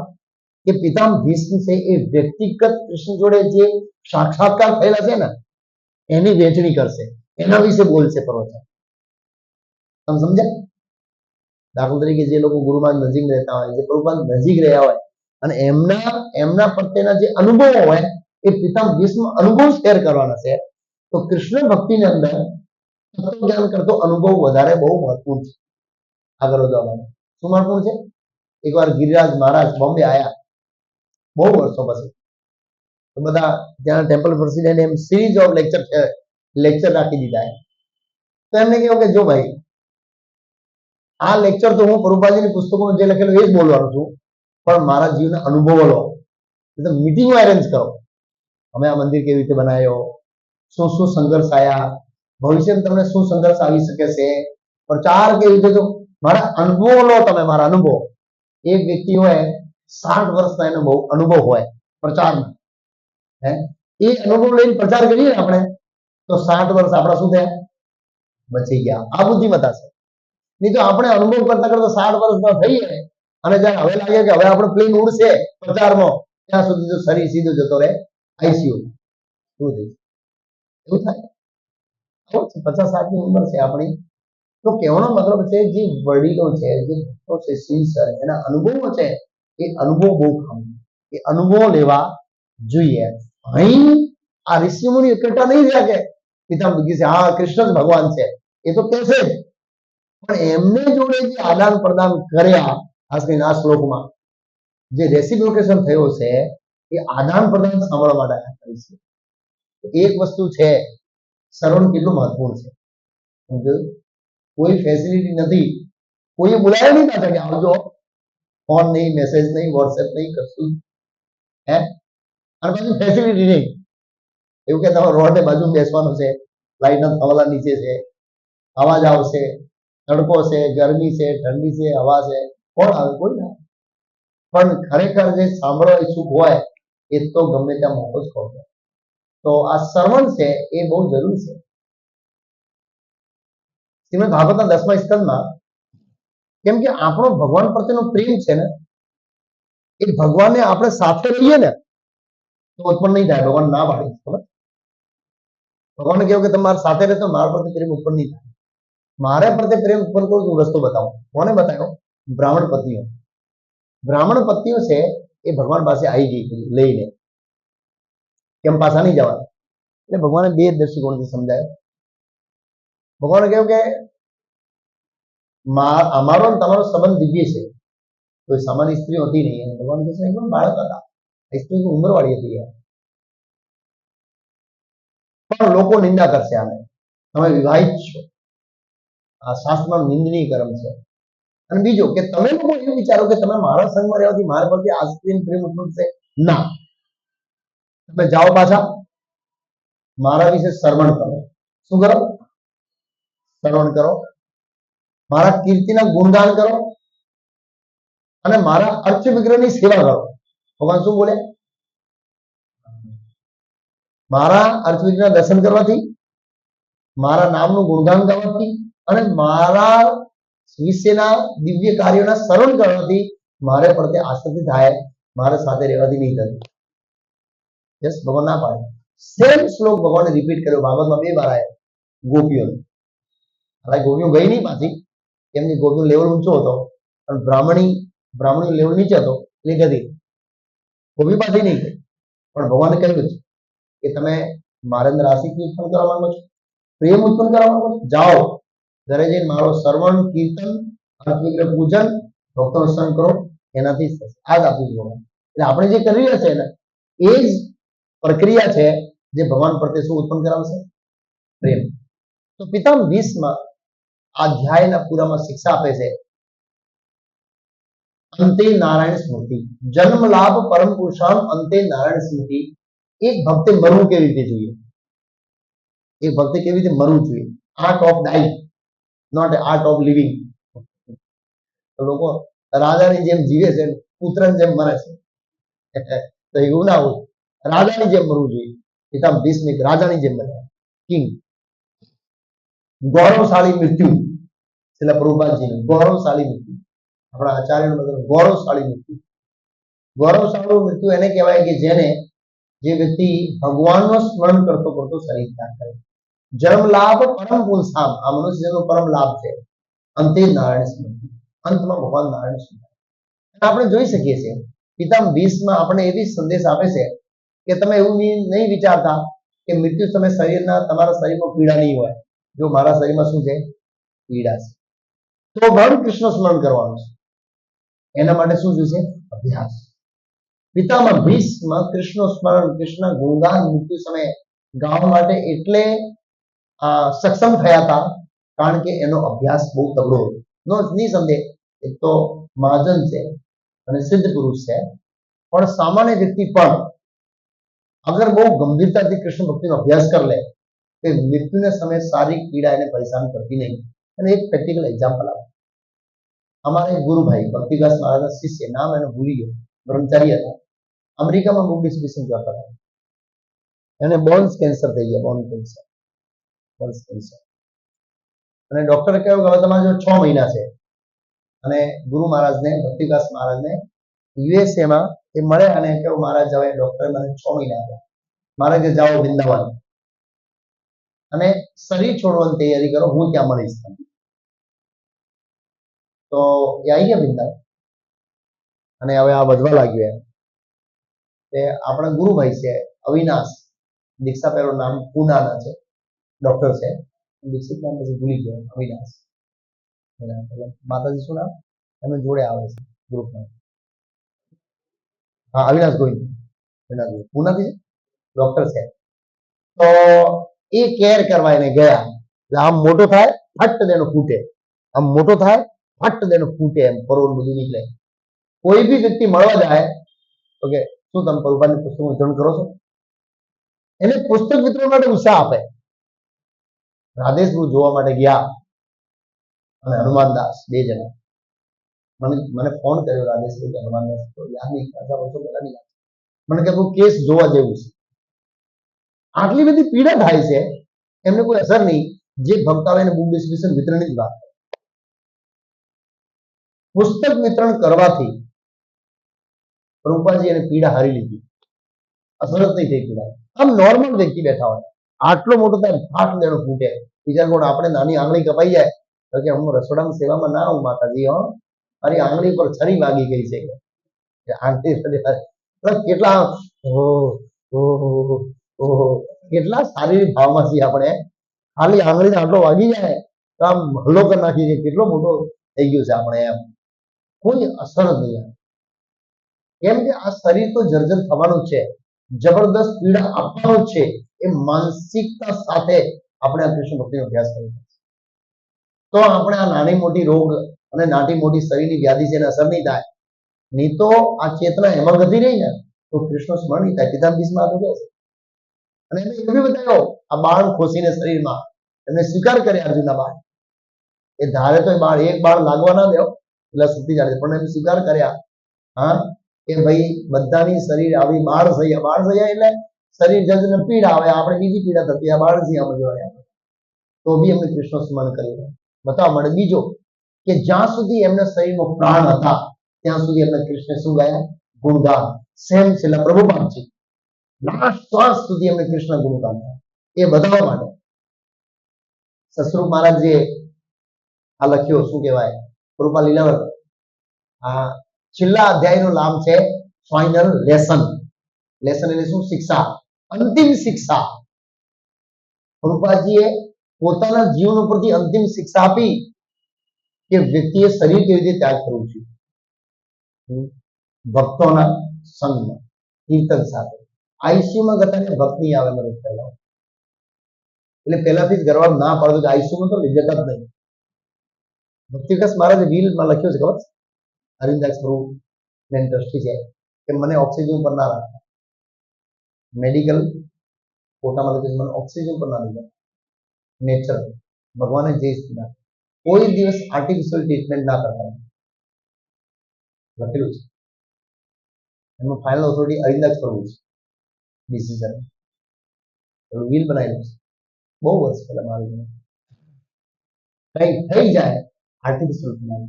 કે પિતામહ ભીષ્મ છે એ વ્યક્તિગત કૃષ્ણ જોડે જે સાક્ષાત્કાર થયેલા છે ને એની વહેંચણી કરશે, એના વિશે બોલશે પ્રવચન. તમે સમજ્યા? દાખલા તરીકે જે લોકો ગુરુમાં નજીક રહેતા હોય, જે પ્રભુપાદ નજીક રહ્યા હોય અને એમના પ્રત્યેના જે અનુભવો હોય એ પિતામહ ભીષ્મ અનુભવ શેર કરવાના છે. તો કૃષ્ણ ભક્તિની અંદર તત્વજ્ઞાન કરતો અનુભવ વધારે બહુ મહત્વપૂર્ણ છે. આગળ વધવા માટે શું મહત્વપૂર્ણ છે? એકવાર ગિરિરાજ મહારાજ બોમ્બે આયા બહુ વર્ષો પછી, તો બધા ત્યાં ટેમ્પલ પ્રેસિડેન્ટ એમ સિરીઝ ઓફ લેક્ચર રાખી દીધા. તો એમને કહ્યું કે જો ભાઈ આ લેક્ચર તો હું પ્રભુપાદજીની પુસ્તકોમાં જે લખેલું એ જ બોલવાનું છું, પણ મારા જીવના અનુભવો લો, એટલે મીટિંગો એરેન્જ કરો. અમે આ મંદિર કેવી રીતે બનાવ્યો, શું શું સંઘર્ષ આવ્યા, ભવિષ્યમાં તમને શું સંઘર્ષ આવી શકે છે, પ્રચાર કેવી રીતે, જો મારા અનુભવો લો તમે, મારા અનુભવ. એક વ્યક્તિ હોય 60 વર્ષના એનો બહુ અનુભવ હોય પ્રચારમાં, એ અનુભવ લઈને પ્રચાર કરીએ આપણે તો 60 વર્ષ આપણા શું થયા? બચી ગયા. આ બુદ્ધિમત્તા છે. નહીં તો આપણે અનુભવ કરતા કરતા 60 વર્ષમાં થઈએ અને જ્યારે હવે લાગે કે હવે આપણે પ્લેન ઉડશે પ્રચારમાં, ત્યાં સુધી તો શરીર સીધો જતો રહે આઈસીયુ. શું થઈ એવું થાય? 50-60 ની ઉંમર છે આપણી. તો કહેવાનો મતલબ છે જે વડીલો છે, જે ભક્તો છે, સિન્સર એના અનુભવો છે, એ અનુભવ બહુ કામ, એ અનુભવ લેવા જોઈએ. અહીં આ ઋષિ મુનિ એકઠા નહીં રહ્યા કે પિતામહ ભીષ્મ છે હા કૃષ્ણ જ ભગવાન છે, એ તો કહેશે જ, પણ એમને જોડે જે આદાન પ્રદાન કર્યા, ખાસ કરીને આ શ્લોકમાં જે રેસિપ્રોકેશન થયો છે એ આદાન પ્રદાન સાંભળવા માટે કરી છે. એક વસ્તુ છે, શ્રવણ કેટલું મહત્વપૂર્ણ છે. કોઈ ફેસિલિટી નથી, કોઈએ બોલાવ્યો નહીં પાછા કે આવજો, ફોન નહીં, મેસેજ નહીં, વોટ્સએપ નહીં, કશું હે, અને પાછું ફેસિલિટી નહીં. એવું કે તમારે રોડે બાજુ બેસવાનું છે, લાઈટના થવાલા નીચે છે, અવાજ આવશે, તડકો છે, ગરમી છે, ઠંડી છે, હવા છે, કોણ આવે? કોઈ ના. પણ ખરેખર જે સાંભળવા ઈચ્છુક હોય એ તો ગમે ત્યાં મોકો જ ખોટો. તો આ શ્રવણ છે એ બહુ જરૂરી છે. શ્રીમદ ભાગવતના 10મા સ્કંદમાં કેમ કે આપણો ભગવાન પ્રત્યેનો પ્રેમ છે ને એ ભગવાનને આપણે સાથે રહીએ ને તો ઉત્પન્ન નહીં થાય. ભગવાન ના પાડે ખબર. ભગવાનને કેવું કે તમારે સાથે રહેતો મારા પ્રત્યે પ્રેમ ઉત્પન્ન નહીં થાય. મારે પ્રત્યે પ્રેમ ઉત્પન્ન કરું હું રસ્તો બતાવું. કોને બતાવ્યો? બ્રાહ્મણ પત્નીઓ. બ્રાહ્મણ પત્નીઓ છે એ ભગવાન પાસે આવી ગઈ લઈને, કેમ પાછા નહીં જવા. એટલે ભગવાને બે દ્રષ્ટિકોણથી સમજાયો. ભગવાને કહ્યું કે અમારો તમારો સંબંધ દિવ્ય છે, કોઈ સામાન્ય સ્ત્રી હતી નહીં. ભગવાન કૃષ્ણ એકદમ બાળક હતા, સ્ત્રી ઉંમરવાળી હતી, પણ લોકો નિંદા કરશે આને, તમે વિવાહિત છો, આ શાસ્ત્રમાં નિંદનીય કર્મ છે. અને બીજો કે તમે લોકો એવું વિચારો કે તમે મારા સંગમાં રહેવાથી મારા પ્રત્યે આસક્તિ પ્રેમ ઉત્પન્ન થશે. ના, તમે જાઓ પાછા મારા વિશે શ્રવણ કરો. શું કરો? શ્રવણ કરો, મારા કીર્તિના ગુણગાન કરો અને મારા અર્ચ વિગ્રહની સેવા કરો. ભગવાન શું બોલે? મારા અર્ચ વિગ્રહના દર્શન કરવાથી, મારા નામનું ગુણગાન કરવાથી અને મારા વિશેના દિવ્ય કાર્યોના શ્રવણ કરવાથી મારે પ્રત્યે આસક્તિ થાય, મારા સાથે રહેવાથી નહીં થતું. યસ, ભગવાન ના પાડે. સેમ શ્લોક ભગવાને રિપીટ કર્યો ભાગવતમાં 2 વાર આવ્યો ગોપીઓને. હવે ગોપીઓ ગઈ નહીં પાછી, કેમ કે ગોપીઓ લેવલ ઊંચો હતો પણ બ્રાહ્મણી લેવલ નીચે હતો એટલે ગઈ. ગોપી પાછી નહીં ગઈ, પણ ભગવાને કહ્યું છે કે તમે મારા અંદર આસક્તિ ઉત્પન્ન કરવા માંગો છો, પ્રેમ ઉત્પન્ન કરવા માંગો છો, જાઓ ઘરે જઈને મારો શ્રવણ કીર્તન અર્ચ વિગ્રહ પૂજન ભક્તોનું સ્મરણ કરો, એનાથી આ જ આપી દો. એટલે આપણે જે કરી રહ્યા છે ને એ જ પ્રક્રિયા છે જે ભગવાન પ્રત્યે શું ઉત્પન્ન કરાવશે? પ્રેમ. તો પિતામહ ભીષ્મ અધ્યાયના પૂરામાં શિક્ષા આપે છે અંતે નારાયણ સ્મૃતિ, જન્મ લાભ પરમ પુરુષાર્થ અંતે નારાયણ સ્મૃતિ. એક ભક્તે મરવું કેવી રીતે જોઈએ? એક ભક્તે કેવી રીતે મરવું જોઈએ? Art of dying, not art of living. લોકો રાજાની જેમ જીવે છે, પુત્રની જેમ મરે છે, તો એવું ના હોય. રાજાની જેમ મરવું જોઈએ. પિતામહ ભીષ્મ રાજાની જેમ મર્યા, કિંગ. ગૌરવશાળી મૃત્યુ, છેલ્લા પ્રભુપાદજીનું ગૌરવશાળી મૃત્યુ, આપણા આચાર્યનું મતલબ ગૌરવશાળી મૃત્યુ. ગૌરવશાળી મૃત્યુ એને કહેવાય કે જે વ્યક્તિ ભગવાનનું સ્મરણ કરતો કરતો શરીર ત્યાગ કરે. જન્મ લાભ પરમ પુરુષાર્થ, આ મનુષ્યનો પરમ લાભ છે. અંતે નારાયણ સ્મૃતિ, અંતમાં ભગવાન નારાયણ સ્મૃતિ. આપણે જોઈ શકીએ છીએ પિતામહ ભીષ્મ આપણે એવી સંદેશ આપે છે કે તમે એવું નહીં વિચારતા કે મૃત્યુ સમય તમારા શરીરમાં પીડા નહીં હોય. જો મારા શરીરમાં શું છે? પીડા છે. તો પણ કૃષ્ણ સ્મરણ કરવાનું છે. એના માટે શું જોઈશે? અભ્યાસ. પિતામહ ભીષ્મ કૃષ્ણ સ્મરણ, કૃષ્ણ ગુણગાન મૃત્યુ સમયે ગાવા માટે એટલે સક્ષમ થયા હતા કારણ કે એનો અભ્યાસ બહુ તગડો હતો. નહીં સમજે, એક તો મહાજન છે અને સિદ્ધ પુરુષ છે, પણ સામાન્ય વ્યક્તિ પણ અગર બહુ ગંભીરતાથી કૃષ્ણ ભક્તિનો અભ્યાસ કરી લે તો મૃત્યુના સમયે શારીરિક પીડા એને પરેશાન કરતી નહીં. અને એક પ્રેક્ટિકલ એક્ઝામ્પલ આપો. અમારા એક ગુરુભાઈ ભક્તિદાસ મહારાજના શિષ્ય, નામ એને ભૂલી ગયો, બ્રહ્મચારી હતા, અમેરિકામાં બુક ડિસ્ટ્રીબ્યુશન કરતા હતા. એને બોન્સ કેન્સર થઈ ગયા, બોન્સ કેન્સર. અને ડોક્ટરે કહ્યું કે હવે તમારા જો 6 મહિના છે. અને ગુરુ મહારાજને, ભક્તિદાસ મહારાજને યુએસએમાં એ મળે અને કહ્યું મહારાજ હવે ડોક્ટરે મને 6 મહિના આપ્યા, મારે કે જાઓ વૃંદાવન અને શરીર છોડવાની તૈયારી કરો, હું ત્યાં મળીશ. તો એ આવી ગયા વૃંદાવન અને હવે આ વધવા લાગ્યું. એમ તે આપણા ગુરુભાઈ છે અવિનાશ, દીક્ષા પહેલો નામ પૂનાના છે, ડોક્ટર છે. દીક્ષિત નામ પછી ભૂલી ગયો, અવિનાશ. માતાજી શું નામ? એમને જોડે આવે છે ગ્રુપમાં. હા, અવિનાશ ગોવિંદ, પૂનાથી ડોક્ટર છે. તો એ કેર કરવા એને ગયા. આમ મોટો થાય ફટ દેનો ફૂટે, આમ મોટો થાય ફટ દેનો ફૂટે, એમ પરોળ બધું નીકળે. કોઈ બી વ્યક્તિ મળવા જાય તો કે શું તમે પ્રભુપાદની પુસ્તકનું વિતરણ કરો છો? એને પુસ્તક વિતરણ માટે ઉત્સાહ આપે. રાધેશ્વર જોવા માટે ગયા અને હનુમાનદાસ 2 જણા મને ફોન કર્યો. રાધેશ્વર કે હનુમાનદાસ તો યાદ નહીં, ખાસા વર્ષો પહેલાની વાત. મને કે કેસ જોવા જેવું છે. આટલી બધી પીડા થાય છે, એમને કોઈ અસર નહીં. જે ભક્ત આવે એને બુક ડિસ્ટ્રીબ્યુશન વિતરણની જ વાત. પુસ્તક વિતરણ કરવાથી પ્રભુપાદજી એને પીડા હારી લીધી. અસર જ નહીં થઈ પીડા. આમ નોર્મલ વ્યક્તિ બેઠા હોય, આટલો મોટો થાય ફાટ દેણો ફૂટે, બીજા કોણ આપણે નાની આંગળી કપાઈ જાય તો કે હું રસોડાની સેવામાં ના આવું માતાજી, હો મારી આંગળી પર છરી વાગી ગઈ છે કે આંગળી કેટલા કેટલા શારીરિક ભાવમાં છીએ આપણે. ખાલી આંગળીને આટલો વાગી જાય તો આમ હલ્લો કરી નાખીએ કે કેટલો મોટો થઈ ગયો છે આપણે એમ. કોઈ અસર જ નહીં. કેમ કે આ શરીર તો જર્જર થવાનું છે, જબરદસ્ત પીડા આપવાનું છે. એ માનસિકતા સાથે આપણે આ કૃષ્ણ ભક્તિનો અભ્યાસ કરવો તો આપણે આ નાની મોટી રોગ અને નાની મોટી શરીરની વ્યાધિ છે એને અસર નહીં થાય. નહીં તો આ ચેતના એમાં ગતિ રહી ને તો કૃષ્ણ સ્મરણ નહીં થાય. પિતાંબીસમાં તો કહે છે. અને એને એ બી બતાવ્યો આ બાળ ખોસીને શરીરમાં એમને સ્વીકાર કરે અર્જુનના બાળ. એ ધારે તો એ બાળ એક બાળ લાગવા ના દેવો એટલે સુતી જાય, પણ એમ સ્વીકાર કર્યા. હા કે ભાઈ બધાની શરીર આવી બાળ થયા એટલે શરીર જજને પીડા આવે, આપણે બીજી પીડા થતી આ બાળ થી આમ જોયા તો બી એમને કૃષ્ણ સ્મરણ કર્યું બતાવવા મળે. બીજો કે જ્યાં સુધી એમના શરીરમાં પ્રાણ હતા ત્યાં સુધી એમને કૃષ્ણ શું ગાયા? ગુણગાન. સેમ છેલ્લા પ્રભુપાદજી લાસ્ટ શ્વાસ સુધી એમને કૃષ્ણ ગુણગાન એ બતાવવા માટે સસરૂપ મહારાજે આ લખ્યો, શું કહેવાય, કૃપા લીલાવત. આ છેલ્લા અધ્યાયનું નામ છે ફાઇનલ લેસન. લેસન એટલે શું? શિક્ષા, અંતિમ શિક્ષા. કૃપાજીએ પોતાના જીવન ઉપરથી અંતિમ શિક્ષા આપી કે વ્યક્તિએ શરીર કેવી રીતે ત્યાગ કરવું છે. ભક્તોના સંગમાં, કીર્તન સાથે. આઈસીયુમાં ગતાને ભક્ત નહીં આવે મને પહેલા, એટલે પહેલાથી જ ગરવા ના પાડતો કે આઈસીયુમાં તો લઈ જતા જ નહીં. ભક્તિ વિકાસ મહારાજે રીલમાં લખ્યો છે ખબર? હરિદાસ પ્રભુ મેન ટ્રસ્ટી છે કે મને ઓક્સિજન પર ના રાખતા, મેડિકલ ફોટામાં લખ્યું મને ઓક્સિજન પર ના લીધા. નેચર ભગવાને જે કોઈ દિવસ આર્ટિફિશિયલ ટ્રીટમેન્ટ ના કરતા લખેલું છે. એનું ફાઇનલ ઓથોરિટી હરિદાસ પ્રભુ છે. ડિસિઝન વિલ બનાવેલું છે બહુ વર્ષ પહેલા. મારું કઈ થઈ જાય આર્ટિફિશિયલ બનાવે.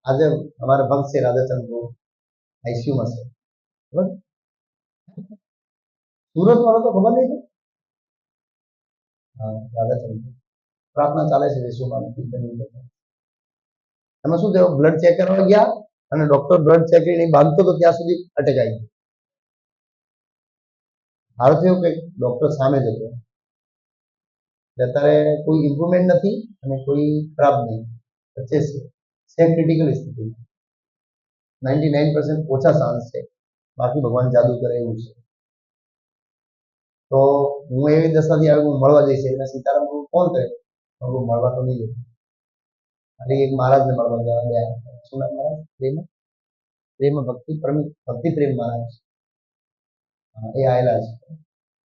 આજે અમારા ભક્ત છે રાધાચંદ્ર આઈસીયુમાં છે, બરાબર? સુરત વાળો તો ખબર નહીં. હા, રાધાચંદ્ર પ્રાર્થના ચાલે છે વિશ્વમાં. એમાં શું થયું? બ્લડ ચેક કરવા ગયા અને ડોક્ટર બ્લડ ચેક નહીં બાંધતો તો ત્યાં સુધી અટક આવી ગઈ. હારું થયું કે ડોક્ટર સામે જ હતો. અત્યારે કોઈ ઇમ્પ્રુવમેન્ટ નથી અને કોઈ ખરાબ નહીં, વચ્ચે છે ક્રિટિકલ સ્થિતિ. 99% ઓછા ચાન્સ છે, બાકી ભગવાન જાદુ કરે એવું છે. તો હું એવી દશાથી આવ્યો, હું મળવા જઈશ એટલે સીતારામ ફોન કરે, હું મળવા તો નહીં જતો. અને એક મહારાજને મળવા ગયા. શું નામ મહારાજ? પ્રેમ ભક્તિ પ્રેમ મહારાજ એ આવેલા છે.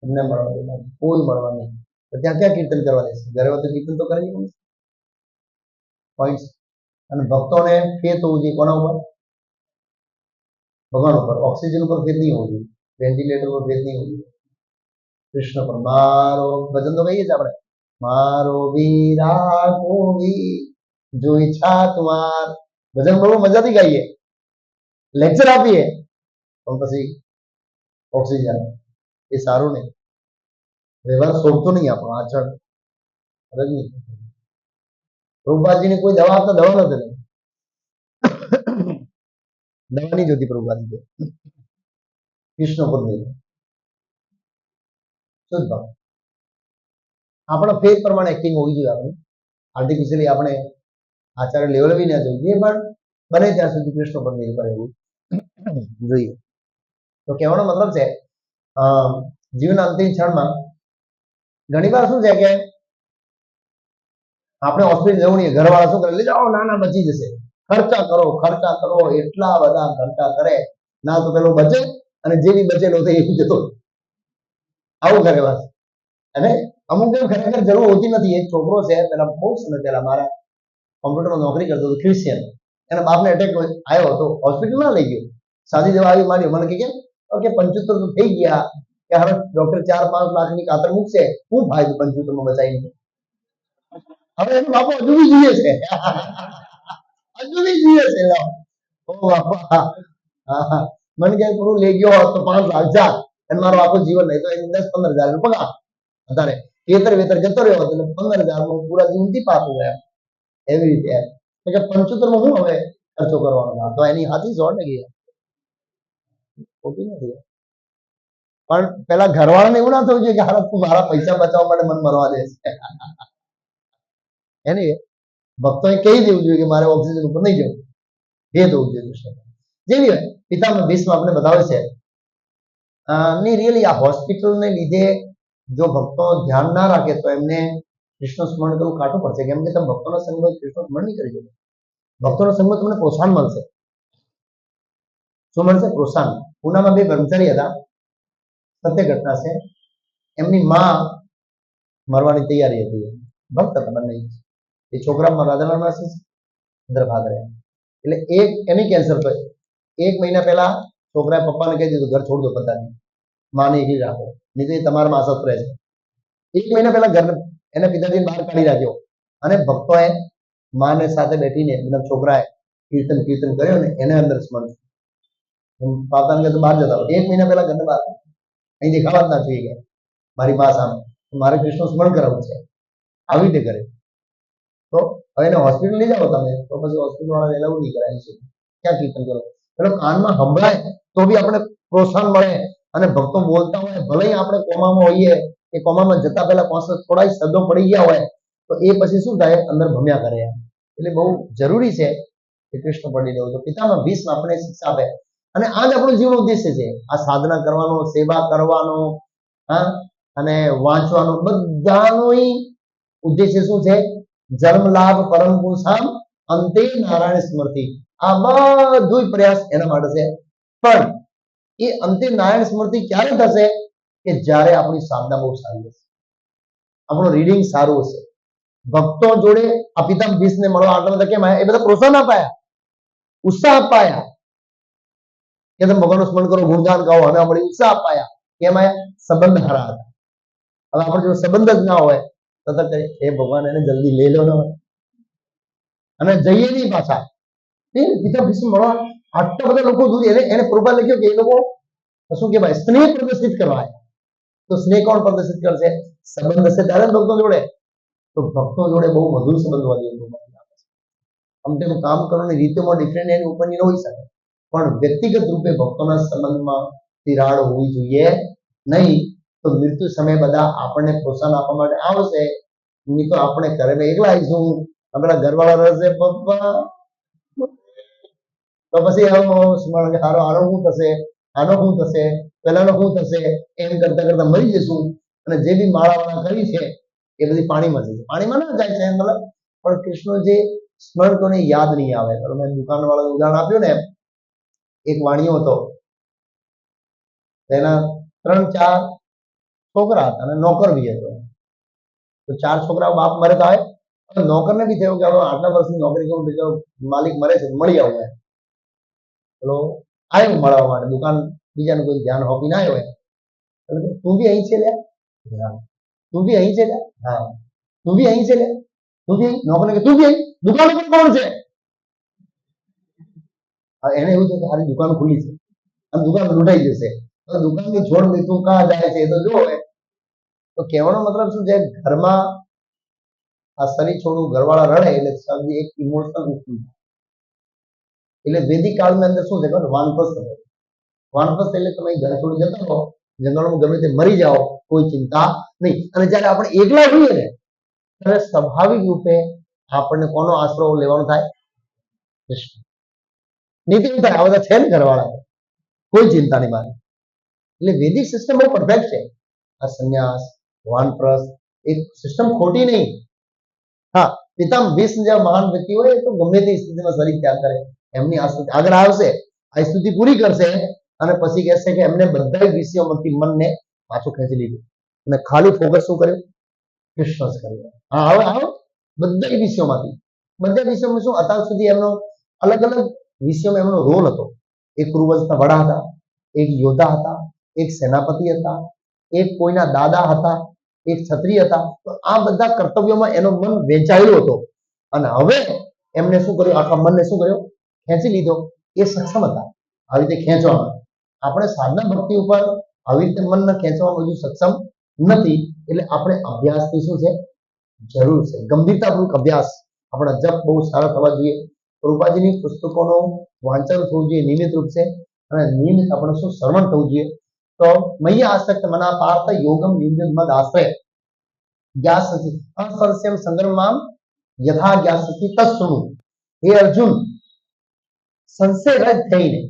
એમને મળવા કોઈ મળવા નહીં. તો ત્યાં ક્યાં કીર્તન કરવા દેશે? ઘરે તો કીર્તન તો કરી પોઈન્ટ. અને ભક્તોને ફેત હોવું જોઈએ કોના ઉપર? ભગવાન ઉપર. ઓક્સિજન ઉપર ફેત નહીં હોવું જોઈએ, વેન્ટિલેટર ઉપર ફેત નહીં હોવું જોઈએ. કૃષ્ણ પર મારો ભજન તો કહીએ છીએ આપણે, મારો વીરા ગોવી જો ઈચ્છા તુમાર. ભજન બહુ મજાથી ગાઈએ, લેક્ચર આપીએ, પણ પછી ઓક્સિજન એ સારું નહીં. વ્યવહાર છોડતો નહીં આપણો આચરણ નહીં. પ્રભુપાદજીને કોઈ દવા આપતા દવા નથી, દવા નહીં જોતી પ્રભુપાદજી. કૃષ્ણ પર નહીં. શુદ્ધ ભાવ આપણા ફેથ પ્રમાણે એક્ટિંગ હોવી જોઈએ. આપણે આર્ટિફિશિયલી આપણે આચાર્ય લેવલ બી ના જોઈએ, પણ બને ત્યાં સુધી કૃષ્ણ પર નિર્ભર રહેવું જોઈએ. તો કહેવાનો મતલબ છે જીવનના અંતિમ ક્ષણમાં ઘણી વાર શું છે કે આપણે હોસ્પિટલ જવું નહીં, ઘરવાળા શું કરે? લઈ જાઓ, ના બચી જશે. ખર્ચા કરો, એટલા બધા ખર્ચા કરે ના તો પેલો બચે, અને જે બી બચેલો હતો એ જતો. આવું કરે વાત. અને અમુક ખરેખર જરૂર હોતી નથી. એક છોકરો છે, પેલા બહુ સમય પહેલા મારા કોમ્પ્યુટરમાં નોકરી કરતો હતો, ક્રિશ્ચિયન. એના બાપને એટેક આવ્યો હતો, હોસ્પિટલ ના લઈ ગયો, સાદી દવા આવી માંડી. મને કે 75 તો થઈ ગયા કે હવે ડોક્ટર 4-5 લાખની કાતર મૂકશે, શું ફાયદો 75 માં બચાવીને? હવે એનો બાપો હજુ બી જીવે છે. હજુ બી જીવે છે. ઓ બાપા, મને ક્યાંય પૂરું લઈ ગયો હોત તો 5 લાખ જા અને મારું આખું જીવન નહીં તો 10-15 હજાર પગાર અત્યારે ખેતર વેતર જતો રહ્યો હતો 15,000 પૂરા જીવનથી પાકું ગયા એવી રીતે એમ. કે 75 હું હવે ખર્ચો કરવાનો તો એની હાથી 100% ખોટી નથી. પણ પેલા ઘરવાળાને એવું ના થવું જોઈએ કે હારા તું મારા પૈસા બચાવવા માટે મને મરવા દે છે. એની ભક્તોએ કહી દેવું જોઈએ કે મારે ઓક્સિજન ઉપર નહીં જવું, એ દેવું જોઈએ. જેવી હોય પિતામહ ભીષ્મ આપણે બતાવે છે નહીં રિયલી આ હોસ્પિટલને લીધે જો ભક્તો ધ્યાન ના રાખે તો એમને કૃષ્ણ સ્મરણ કરવું કાઢવું પડશે. કેમ કે તમે ભક્તોના સંગમાં કૃષ્ણ સ્મરણ નહીં કરી શકો. ભક્તોના સંગમાં તમને પ્રોત્સાહન મળશે. શું મળશે? પ્રોત્સાહન. પૂનામાં 2 કર્મચારી હતા, સત્ય ઘટના છે. એમની માં મરવાની તૈયારી હતી, ભક્ત હતા બંને. એ છોકરામાં રાધારામ ગર્ભાધ રહ્યા એટલે એક એની કેન્સર થયો. 1 મહિના પહેલા છોકરાએ પપ્પાને કહી દીધું ઘર છોડ દો પતાની, માને એકલી રાખો નહીં તો એ તમારા માં અસર રહેશે. 1 મહિના પહેલા ઘર એના પિતાજીને બહાર કાઢી રાખ્યો અને ભક્તોએ માને સાથે બેઠીને મતલબ છોકરાએ કીર્તન કર્યો ને એને અંદર સ્મરણ પાતાને કહે તો બહાર જતા 1 મહિના પહેલા ઘરને બહાર અહીં દેખાવા જ ના જોઈએ કે મારી પાસે આમ મારે કૃષ્ણ સ્મરણ કરાવવું છે આવી રીતે કરે તો હવે એને હોસ્પિટલ લઈ જાઓ તમે તો પછી હોસ્પિટલ વાળા એલાઉ નહીં કરાય છે ક્યાં કીર્તન કરો પેલો કાનમાં સંભળાય તો બી આપણે પ્રોત્સાહન મળે અને ભક્તો બોલતા હોય ભલે આપણે કોમામાં હોઈએ કે કોમામાં જતા પહેલા થોડા શબ્દો પડી ગયા હોય તો એ પછી શું થાય અંદર ભમ્યા કરે એટલે બહુ જરૂરી છે કે કૃષ્ણ પડી રહ્યો તો પિતામહ ભીષ્મ આપણે શિક્ષા આપે અને આ જ આપણું જીવન ઉદ્દેશ્ય છે આ સાધના કરવાનો સેવા કરવાનો હા અને વાંચવાનો બધાનો ઉદ્દેશ્ય શું છે જન્મ લાભ પરમ પુરુષામ અંતે નારાયણ સ્મૃતિ આ બધું પ્રયાસ એના માટે છે પણ એ અંતે નારાયણ સ્મૃતિ ક્યારે થશે કે જ્યારે આપણી સાધના બહુ સારી હશે આપણું રીડિંગ સારું હશે ભક્તો જોડે આ પિતામહ ભીષ્મને મળવા આટલા બધા કેમ આવ્યા એ બધા પ્રોત્સાહન અપાયા ઉત્સાહ અપાયા કે તમે ભગવાનનું સ્મરણ કરો ગુણગાન ગાઓ અને આપણે ઉત્સાહ અપાયા કેમ આયા સંબંધ હારા હતા હવે આપણે જો સંબંધ જ ના હોય તો એ ભગવાન એને જલ્દી લઈ લો ને અને જઈએ નહીં પાછા પિતામહ ભીષ્મ મળવા આટલા બધા લોકો દૂર એને પ્રોફાઇલ લખ્યો કે એ લોકો શું કહેવાય સ્નેહ પ્રદર્શિત કરવા તો સ્નેહ કોણ પ્રદર્શિત કરશે સંબંધ હશે ત્યારે ભક્તો જોડે તો ભક્તો જોડે બહુ મધુર સંબંધ હોય આમ તેનું કામ કરવાની રીતોમાં ડિફરન્ટ એની ઉપરની ન હોઈ શકે પણ વ્યક્તિગત રૂપે ભક્તોના સંબંધમાં તિરાડ હોવી જોઈએ નહીં તો મૃત્યુ સમયે બધા આપણને પ્રોત્સાહન આપવા માટે આવશે નહીં તો આપણે ઘરે એકલા આવીશું આપણા ઘરવાળા રહેશે પપ્પા તો પછી સ્મરણ આનો શું થશે આનો શું થશે પેલાનો શું થશે એમ કરતા કરતા મરી જશું અને જે બી માળાવાળા કરી છે એ બધી પાણીમાં જશે પાણીમાં ના જાય છે મતલબ પણ કૃષ્ણ જે સ્મરણ કોને યાદ નહીં આવે મેં દુકાન વાળા ઉદાહરણ આપ્યું ને એક વાણિયો હતો તેના 3-4 છોકરા હતા અને નોકર બી હતો તો 4 છોકરાઓ બાપ મરે તો આવે નોકરને બી થયું કે આટલા વર્ષની નોકરી કરું બીજો માલિક મરે છે મળી આવું પેલો આવ્યો મળવા માટે દુકાન બીજાનું કોઈ ધ્યાન હોપી ના આવ્યો તું બી અહીં છે લ્યા તું બી અહીં છે લ્યા હા તું બી અહીં છે લ્યા તું બી નોકરને તું બી અહીં દુકાન ઉપર કોણ છે એને એવું છે કે આની દુકાન ખુલ્લી છે અને દુકાન લૂંટાઈ જશે દુકાનની છોડ તું કાં જાય છે એ તો જો તો કહેવાનો મતલબ શું છે ઘરમાં આ શરીર છોડું ઘરવાળા રડે એટલે શબ્દ એક ઇમોશનલ ઉઠવું એટલે વૈદિક કાળની અંદર શું છે ખબર વાનપ્રસ્થ વાનપ્રસ્થ એટલે તમે ઘર છોડી જતા રહો જંગલમાં ગમે તે મરી જાઓ કોઈ ચિંતા નહીં અને જ્યારે આપણે એકલા હોઈએ ને ત્યારે સ્વાભાવિક રૂપે આપણને કોનો આશરો લેવાનો થાય કૃષ્ણ નીતિ થાય આ બધા છે ને ઘરવાળા કોઈ ચિંતા નહીં મારે એટલે વૈદિક સિસ્ટમ બહુ પરફેક્ટ છે આ સંન્યાસ વાનપ્રસ્થ એક સિસ્ટમ ખોટી નહીં હા પિતામહ ભીષ્મ જેવા મહાન વ્યક્તિ હોય તો ગમે તે સ્થિતિમાં શરીર ત્યાગ કરે એમની આ સ્થિતિ આગળ આવશે આ સ્થિતિ પૂરી કરશે અને પછી કહેશે કે એમને બધા વિષયોમાંથી મનને પાછું ખેંચી લીધું અને ખાલી ફોકસ શું કર્યું કૃષ્ણ જ કર્યું હા હવે આવો બધા વિષયોમાં શું અત્યાર સુધી એમનો અલગ અલગ વિષયોમાં એમનો રોલ હતો એક કુરુવંશના વડા હતા એક યોદ્ધા હતા એક સેનાપતિ હતા એક કોઈના દાદા હતા એક ક્ષત્રિય હતા. તો આ બધા કર્તવ્યોમાં એનો મન વેચાયેલો હતો અને હવે એમને શું કર્યું, આખા મનને શું કર્યું, ખેંચી લીધો. એ સક્ષમ હતા આવી રીતે ખેંચવામાં. આપણે સાધના ભક્તિ ઉપર આવી રીતે મનને ખેંચવામાં બધું સક્ષમ નથી. એટલે આપણે અભ્યાસની શું છે, જરૂર છે. ગંભીરતાપૂર્વક અભ્યાસ. આપણા જપ બહુ સારા થવા જોઈએ. કૃપાજીની પુસ્તકોનું વાંચન થવું જોઈએ નિયમિત રૂપ છે અને નિયમિત આપણે શું શ્રવણ થવું જોઈએ. તો મૈયા આસક્ત મના પાર્થ યોગમ યુજ્ય મદ આશ્રય જ્ઞાસતિ અસરસ્યમ સંગ્રમામ યથા જ્ઞાસતિ તસ્સુ. હે અર્જુન, સંશય રહિત થઈને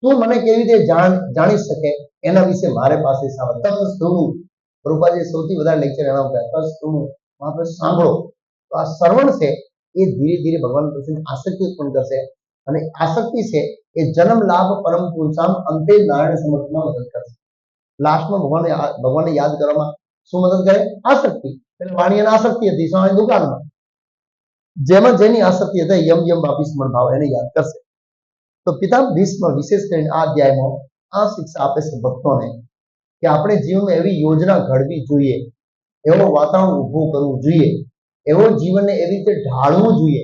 તું મને કેવી રીતે જાણી શકે એના વિશે મારે પાસે તસ્સુ. કૃપાજી સૌથી વધારે લેક્ચર એના ઉપર તસ્સુ, માત્ર સાંભળો. તો આ શ્રવણ છે એ ધીરે ધીરે ભગવાન પ્રત્યે આસક્તિ ઉત્પન્ન કરશે અને આસક્તિ છે એ જન્મ લાભ પરમ પુરુષામ અંતે નારાયણ સમર્થમાં મદદ કરશે. લાસ્ટમાં ભગવાનને યાદ કરવામાં શું મદદ કરે, આસક્તિ. એટલે વાણી અને આસક્તિ હતી સ્વામી દુકાનમાં, જેમાં જેની આસક્તિ હતી યમ યમ વાપી સ્મરણ ભાવ એને યાદ કરશે. તો પિતા ભીષ્મ વિશેષ કરીને આ અધ્યાયમાં આ શિક્ષા આપે છે ભક્તોને કે આપણે જીવનમાં એવી યોજના ઘડવી જોઈએ, એવો વાતાવરણ ઊભું કરવું જોઈએ, એવો જીવનને એવી રીતે ઢાળવું જોઈએ,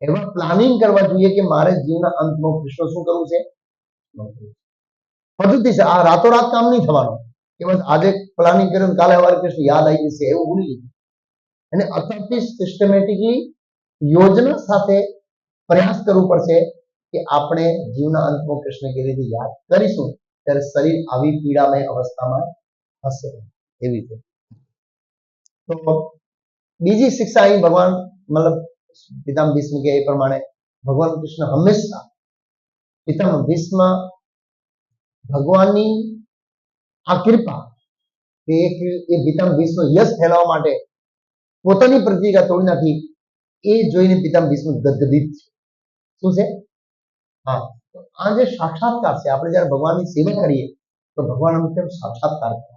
એવા પ્લાનિંગ કરવા જોઈએ કે મારે જીવનના અંતમાં કૃષ્ણ શું કરવું છે, પદ્ધતિ છે. આ રાતોરાત કામ નહીં થવાનું કે બસ આજે પ્લાનિંગ કર્યું કાલે સવારે કૃષ્ણ યાદ આવી જશે એવું ભૂલી જવું. અને અત્યારથી સિસ્ટમેટિકલી યોજના સાથે પ્રયાસ કરવો પડશે કે આપણે જીવના અંતમાં કૃષ્ણ કેવી રીતે યાદ કરીશું ત્યારે શરીર આવી પીડામય અવસ્થામાં હશે એવી રીતે. તો બીજી શિક્ષા અહીં ભગવાન મતલબ પિતામહ ભીષ્મ કે એ પ્રમાણે ભગવાન કૃષ્ણ હંમેશા પિતામહ ભીષ્મ ભગવાનની આ કૃપા એ પિતામહ ભીષ્મ યશ ફેલાવવા માટે પોતાની પ્રતિજ્ઞા તોડી નાખી એ જોઈને પિતામહ ભીષ્મ ગદગદિત છે. શું છે? હા, આ જે સાક્ષાત્કાર છે, આપણે જયારે ભગવાનની સેવા કરીએ તો ભગવાન અમને કેમ સાક્ષાત્કાર કરે,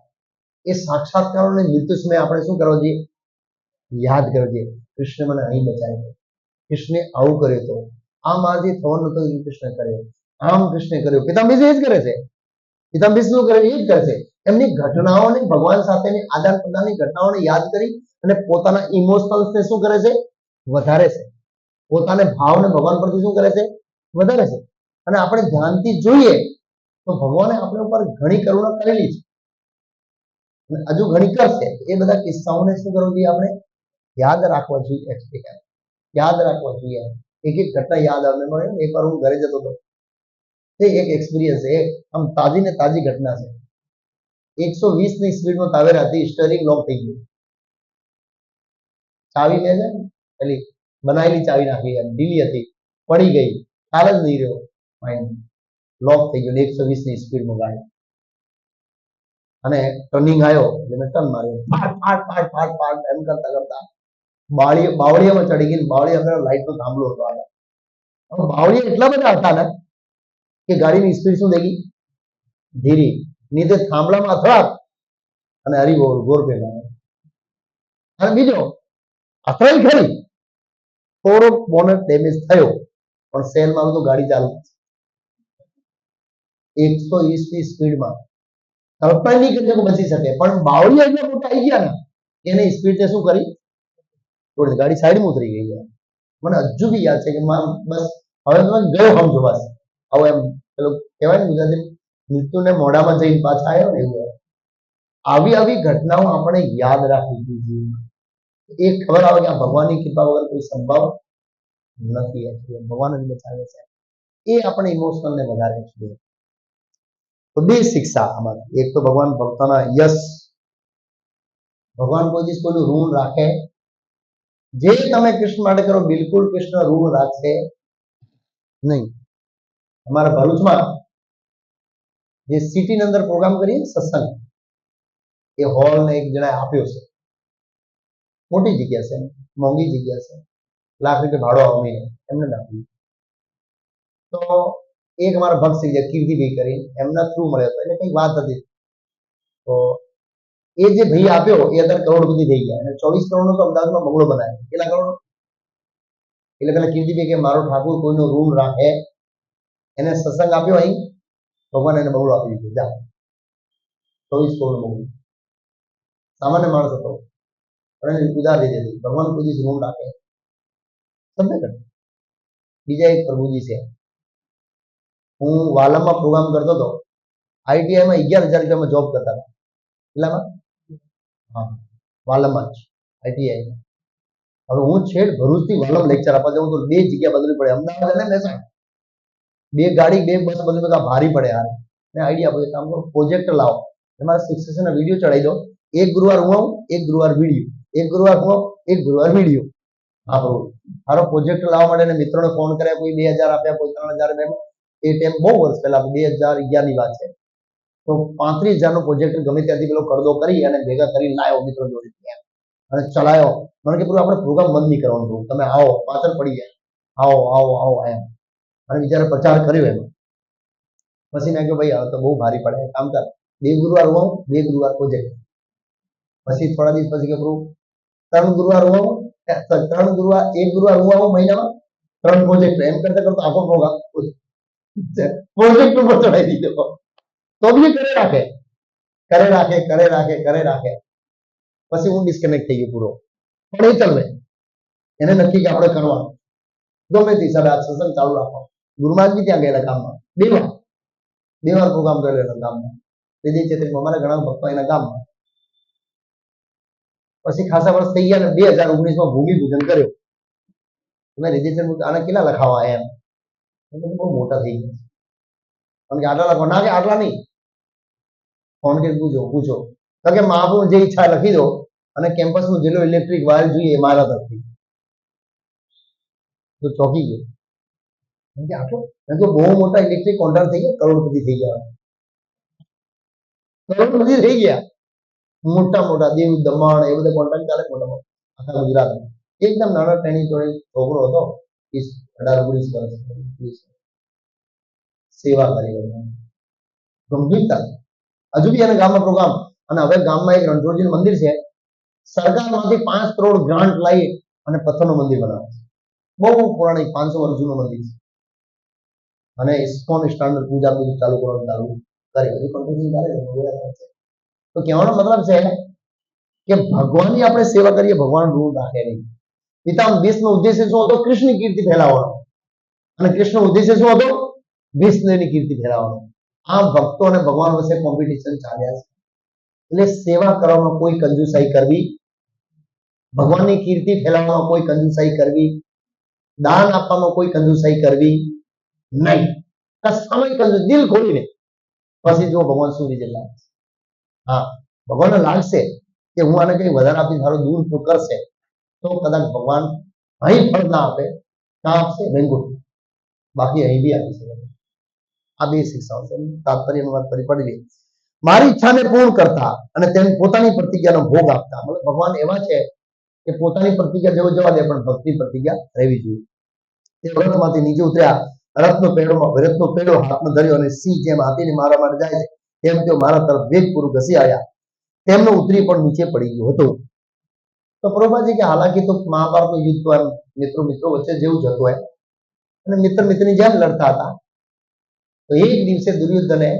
એ સાક્ષાત્કારોને મૃત્યુ સમયે આપણે શું કરવો જોઈએ, યાદ કરવો જોઈએ. કૃષ્ણ મને અહીં બચાવ્યો, કૃષ્ણે આવું કર્યું, તો આ મારાથી થવાનું નતો કૃષ્ણ કર્યો, આમ કૃષ્ણે કર્યું. પિતામહ ભીષ્મ એ જ કરે છે. પિતામહ ભીષ્મ કરે એ જ કરે છે. એમની ઘટનાઓને ભગવાન સાથેની આદાન પ્રદાનની ઘટનાઓને યાદ કરી અને પોતાના ઇમોશનલ્સને શું કરે છે, વધારે છે. પોતાને ભાવને ભગવાન પરથી શું કરે છે, વધારે છે. અને આપણે ધ્યાનથી જોઈએ તો ભગવાને આપણા ઉપર ઘણી કરુણા કરેલી છે અને હજુ ઘણી કરશે. એ બધા કિસ્સાઓને શું કરવું જોઈએ, આપણે યાદ રાખવા જોઈએ. યાદ રાખવા જોઈએ. એક એક ઘટના યાદ આવે. એકવાર હું ઘરે જતો હતો, તે એક એક્સપિરિયન્સ છે, આમ તાજી ને તાજી ઘટના છે. 120 ની સ્પીડમાં તાવેરા હતી, સ્ટીયરિંગ લોક થઈ ગયું. ચાવી લે છે પેલી બનાવેલી ચાવી નાખી, ઢીલી હતી, પડી ગઈ, ખ્યાલ જ નહીં રહ્યો, માઇન્ડ લોક થઈ ગયો 120 ની સ્પીડમાં ગાડી. અને ટર્નિંગ આવ્યો એટલે મેં ટર્ન માર્યો, ફાટ ફાટ ફાટ ફાટ ફાટ એમ કરતા કરતા બાવળીયામાં ચડી ગઈ. બાવળી અંદર લાઈટનો થાંભલો હતો આગળ. હવે બાવળીયા એટલા બધા હતા ને કે ગાડીની સ્પીડ શું થઈ ગઈ, ધીરી. નીચે થાંભલામાં અથડાટ અને હરિબોલ ગોરપે મારે. અને બીજો અથડાઈ ખરી, થોડો બોનટ ડેમેજ થયો પણ સેલ મારું તો ગાડી ચાલુ 120 ની સ્પીડમાં કલ્પના નહીં કરી શકો બચી શકે. પણ બાવળીયા એટલા મોટા આવી ગયા ને એને સ્પીડ શું કરી, થોડી ગાડી સાઈડમાં ઉતરી ગઈ. મને હજુ બી યાદ છે કે બસ હવે તો ગયો હમ જોવા. હવે એમ પેલું કહેવાય ને ગુજરાતી મૃત્યુને મોઢામાં જઈને પાછા આવ્યો ને એવું. આવી આવી ઘટનાઓ આપણે યાદ રાખવી જોઈએ. એ ખબર આવે કે આ ભગવાનની કૃપા વગર કોઈ સંભવ નથી. ભગવાન જ બચાવે છે. એ આપણે ઇમોશનલને વધારે છે. તો બે શિક્ષા આમાં. એક તો ભગવાન ભક્તોના યશ, ભગવાન કોઈ દિવસ કોઈનું ઋણ રાખે. જે તમે કૃષ્ણ માટે કરો બિલકુલ કૃષ્ણ ઋણ રાખશે નહીં. અમારા ભરૂચમાં જે સિટીની અંદર પ્રોગ્રામ કરીએ સત્સંગ, એ હોલ ને એક જણાએ આપ્યો છે. મોટી જગ્યા છે, મોંઘી જગ્યા છે, ₹1,00,000 ભાડો આવે મહિને, એમને આપ્યું. તો એક અમારા ભક્ત છે કીર્તિભાઈ કરી, એમના થ્રુ મળ્યો હતો. એટલે કઈ વાત હતી. તો એ જે ભાઈ આપ્યો એ અત્યારે કરોડપતિ થઈ ગયા અને 24 કરોડનો તો અમદાવાદમાં બંગલો બનાવ્યો. કેટલા કરોડ? એટલે પેલા કીર્તિભાઈ કે મારો ઠાકુર કોઈનો ઋણ રાખે, એને સત્સંગ આપ્યો અહીં, ભગવાન એને બંગલો આપી દીધો. જા 24 કરોડ બંગલો. સામાન્ય માણસ હતો પણ એને પૂજા થઈ જતી. ભગવાન કોઈ દિવસ રૂમ રાખે સમજે ને. બીજા એક પ્રભુજી છે, હું વાલમમાં પ્રોગ્રામ કરતો હતો, આઈટીઆઈમાં 11,000 રૂપિયામાં જોબ કરતા હતા. એટલામાં હા વાલમમાં જ આઈટીઆઈ. હવે હું છેડ ભરૂચથી વાલમ લેક્ચર આપવા જાઉં તો 2 જગ્યા બદલવી પડે, અમદાવાદ અને મહેસાણા. 2 ગાડી 2 બસ બદલવી બધા ભારી પડે યાર. મેં આઈડિયા આપ્યો, કામ કરો પ્રોજેક્ટર લાવો, તમારા શિક્ષકના વિડીયો ચડાવી દો, એક ગુરુવાર હું આવું, એક ગુરુવાર વિડીયો, એક ગુરુવાર હું આવું, એક ગુરુવાર વિડીયો. હા બરોબર. મારો પ્રોજેક્ટર લાવવા માટે મિત્રોને ફોન કર્યા, કોઈ 2,000 આપ્યા, કોઈ 3,000 આપ્યા. એ ટાઈમ બહુ વર્ષ પહેલા 2011 ની વાત છે. તો 35,000 નો પ્રોજેક્ટર ગમે ત્યાંથી પેલો કરદો કરી અને ભેગા કરી લાવ્યો મિત્રો જોડે અને ચલાવ્યો. મને કે આપણે પ્રોગ્રામ બંધ નહીં કરવાનો, તમે આવો, પાછળ પડી જાય, આવો આવો આવો એમ. અને બિચારે પ્રચાર કર્યો એનો. પછી મેં કહ્યું ભાઈ હવે તો બહુ ભારી પડે, કામ કર 2 ગુરુવાર હું 2 ગુરુવાર પ્રોજેક્ટ. પછી થોડા દિવસ પછી કે 3 ગુરુવાર હું 3 ગુરુવાર 1 ગુરુવાર હું આવું મહિનામાં 3 પ્રોજેક્ટ. એમ કરતા કરતા આખો પ્રોગ્રામ પ્રોજેક્ટ ઉપર ચડાવી દીધો. તો બી કરે રાખે કરે રાખે કરે રાખે કરે રાખે. પછી હું ડિસ્કનેક્ટ થઈ ગયો પૂરો. પણ એ ચાલે, એને નક્કી કે આપણે કરવાનું ગમે તે હિસાબે આ સત્સંગ ચાલુ રાખવાનો. ગુરુમહારાજ બી ત્યાં ગયેલા ગામમાં 2 વાર પ્રોગ્રામ કરેલો ગામમાં. વિજય ચેત્રીમાં અમારા ઘણા ભક્તો એના ગામમાં. પછી ખાસા વર્ષ થઈ ગયા ને 2019માં ભૂમિ પૂજન કર્યો. મેં રજીસ્ટર આને કેટલા લખાવા એમ, બહુ મોટા થઈ ગયા. કારણ કે આટલા લખવા ના, કે આટલા નહીં, ફોન કરી પૂછો તો કે મહાપ્રભુ જે ઈચ્છા લખી દો અને કેમ્પસમાં જેટલો ઇલેક્ટ્રિક વાયર જોઈએ એ મારા તરફથી. તો ચોકી ગયો. આટલો તો બહુ મોટા ઇલેક્ટ્રિક કોન્ટ્રાક્ટ થઈ ગયા, કરોડપતિ થઈ ગયા, કરોડપતિ થઈ ગયા. મોટા મોટા દેવ દમણ એ બધા કોન્ટ્રાક્ટ ચાલે મોટા મોટા આખા ગુજરાતમાં. એકદમ નાનો ટેણી ચોળી છોકરો હતો, 18-19 વર્ષ, સેવા કરી ગંભીરતા. હજુ બી એના ગામમાં પ્રોગ્રામ. અને હવે ગામમાં એક રણછોડજીનું મંદિર છે, સરકારમાંથી 5 કરોડ ગ્રાન્ટ લઈ અને પથ્થરનું મંદિર બનાવે છે. બહુ પુરાણી 500 વર્ષ જૂનું મંદિર છે. અને ઇસ્કોન સ્ટાન્ડર્ડ પૂજા બધું ચાલુ કરવાનું ચાલુ કરી, હજુ કન્ટિન્યુ ચાલે છે. તો કહેવાનો મતલબ છે કે ભગવાનની આપણે સેવા કરીએ, ભગવાન ઋણ રાખે નહીં. પિતામહ ભીષ્મનો ઉદ્દેશ્ય શું હતો? કૃષ્ણની કીર્તિ ફેલાવવાનો. અને કૃષ્ણનો ઉદ્દેશ્ય શું હતો? ભીષ્મની કીર્તિ ફેલાવવાનો. આ ભક્તો અને ભગવાન વચ્ચે કોમ્પિટિશન ચાલ્યા છે. એટલે સેવા કરવામાં કોઈ કંજુસાઈ કરવી, ભગવાનની કીર્તિ ફેલાવવામાં કોઈ કંજુસાઈ કરવી, દાન આપવામાં કોઈ કંજુસાઈ કરવી નહીં. કશામાં કંજૂસ, દિલ ખોલીને. પછી જો ભગવાન શું રિઝલ્ટ લાગે. હા, ભગવાનને લાગશે કે હું આને કઈ વધારે આપી સારું દૂર તો કરશે, તો કદાચ ભગવાન અહીં ફળ ના આપે, ના આપશે વેંગુટ, બાકી અહીં બી આપી શકે. આ 2 શિક્ષાઓ છે. તાત્પર્યની વાત કરી પડી. મારી ઈચ્છાને પૂર્ણ કરતા અને તેની પોતાની પ્રતિજ્ઞાનો ભોગ આપતા. મતલબ ભગવાન એવા છે કે પોતાની પ્રતિજ્ઞા જેવો જવા દે, પણ ભક્તિ પ્રતિજ્ઞા રહેવી જોઈએ. તે રથમાંથી નીચે ઉતર્યા, રથનો પેડો હાથમાં ધર્યો અને સિંહ જેમ હાથીને મારવા માટે જાય છે તેમ તેઓ મારા તરફ વેગપૂર્વક ઘસી આવ્યા. તેમનો ઉતરી પણ નીચે પડી ગયો હતો. તો પ્રભુજી કે હાલાકી તો મહાભારતનું યુદ્ધ તો એમ મિત્રો વચ્ચે જેવું જ હતું એમ, અને મિત્રની જેમ લડતા હતા. તો એક દિવસે દુર્યોધને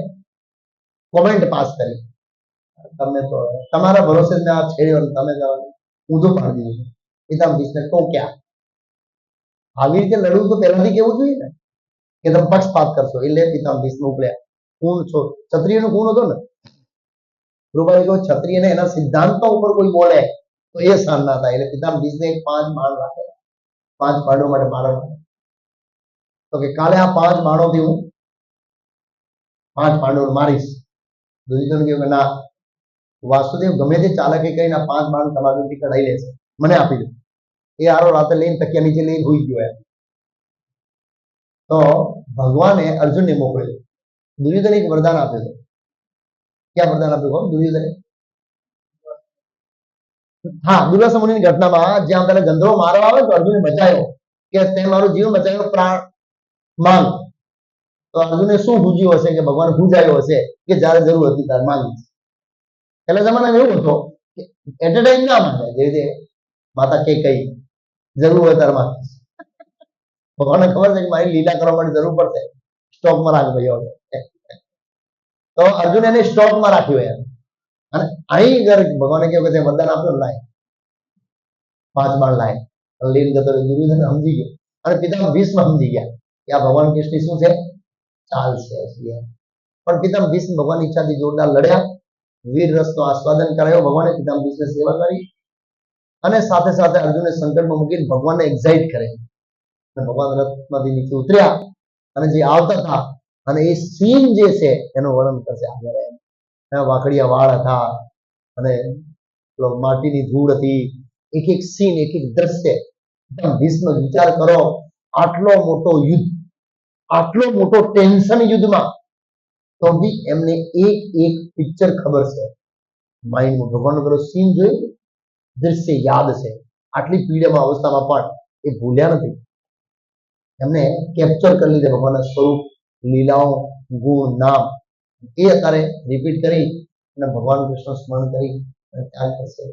કોમેન્ટ પાસ કરી, તમે તો તમારા ભરોસે જ આ છેડ્યો, તમે ઊંધો પાડી દીધું. પિતામહ ભીષ્મને ટોક્યા. આવી રીતે લડવું તો પહેલાથી કેવું જોઈએ ને કે તમે પક્ષપાત કરશો. એટલે પિતામહ ભીષ્મ ઉપડ્યા. ખૂન છો, ક્ષત્રિયનો ખૂન હતો ને. પ્રભુએ કહ્યું ક્ષત્રિયને એના સિદ્ધાંતો ઉપર કોઈ બોલે તો એ સહન ના થાય. એટલે પિતામહ ભીષ્મને 5 બાણ રાખેલા, 5 બાણો માટે મારવા. તો કે કાલે આ 5 બાણોથી હું 5 પાંડવોને મારીશ. દુર્યોધન કહ્યું કે ના, વાસુદેવ ગમે તે ચાલાકે કહીને 5 બાણ તમારી કઢાઈ લેશે, મને આપી દો. એ આરો રાતે લઈને તકિયા નીચે લઈને હોઈ ગયો એમ. તો ભગવાને અર્જુનને મોકલ્યો. દુર્યોધન એક વરદાન આપ્યું હતું. ક્યાં વરદાન આપ્યું દુર્યોધને? હા, દુર્વાસા મુનિની ઘટનામાં જ્યાં પેલા ગંધર્વો મારવા આવે તો અર્જુને બચાવ્યો કે તે મારું જીવન બચાવ્યો, પ્રાણ માંગ. તો અર્જુને શું પૂછ્યું હશે કે ભગવાન પૂજાયો હશે કે જ્યારે જરૂર હતી ત્યારે માંગી. પહેલા જમાનામાં એવું હતો કે એટ અ ટાઈમ ના માંગે, જે રીતે માતા કે કઈ જરૂર હોય ત્યારે માંગે. ભગવાનને ખબર છે કે મારી લીલા કરવા માટે જરૂર પડશે, સ્ટોકમાં રાખ ભાઈ. તો અર્જુન એને સ્ટોકમાં રાખ્યો એમ. અને અહીં આગળ ભગવાને કહ્યું કે વરદાન આપ્યું લાય 5 બાણ લાય લઈને જતો રહ્યો. દુર્યોધન સમજી ગયો અને પિતામહ ભીષ્મ સમજી ગયા કે આ ભગવાન કૃષ્ણ શું છે ચાલ છે. પણ પિતામહ ભીષ્મ ભગવાનની ઈચ્છાથી જોરદાર લડ્યા, વીર રસનો આસ્વાદન કરાયો ભગવાને. પિતામહ ભીષ્મ સેવા કરી અને સાથે સાથે અર્જુનને સંકટમાં મૂકીને ભગવાનને એક્સાઇટ કરે. અને ભગવાન રથમાંથી નીચે ઉતર્યા અને જે આવતા હતા અને એ સીન જે છે એનું વર્ણન કરશે આગળ. વાકડિયા વાળ હતા અને માટીની ધૂળ હતી. એક એક સીન, એક એક દ્રશ્ય. ભીષ્મ વિચાર કરો, આટલો મોટો યુદ્ધ, આટલો મોટો ટેન્શન યુદ્ધમાં, તો બી એમને એક એક પિક્ચર ખબર છે માઇન્ડમાં. ભગવાનનો પેલો સીન જોયું, દ્રશ્ય યાદ છે. આટલી પીડામાં અવસ્થામાં પણ એ ભૂલ્યા નથી. એમને કેપ્ચર કરી લીધા ભગવાનના સ્વરૂપ, લીલાઓ, ગુણ, નામ. એ અત્યારે રિપીટ કરી અને ભગવાન કૃષ્ણ સ્મરણ કરી અને ત્યાગ કરશે.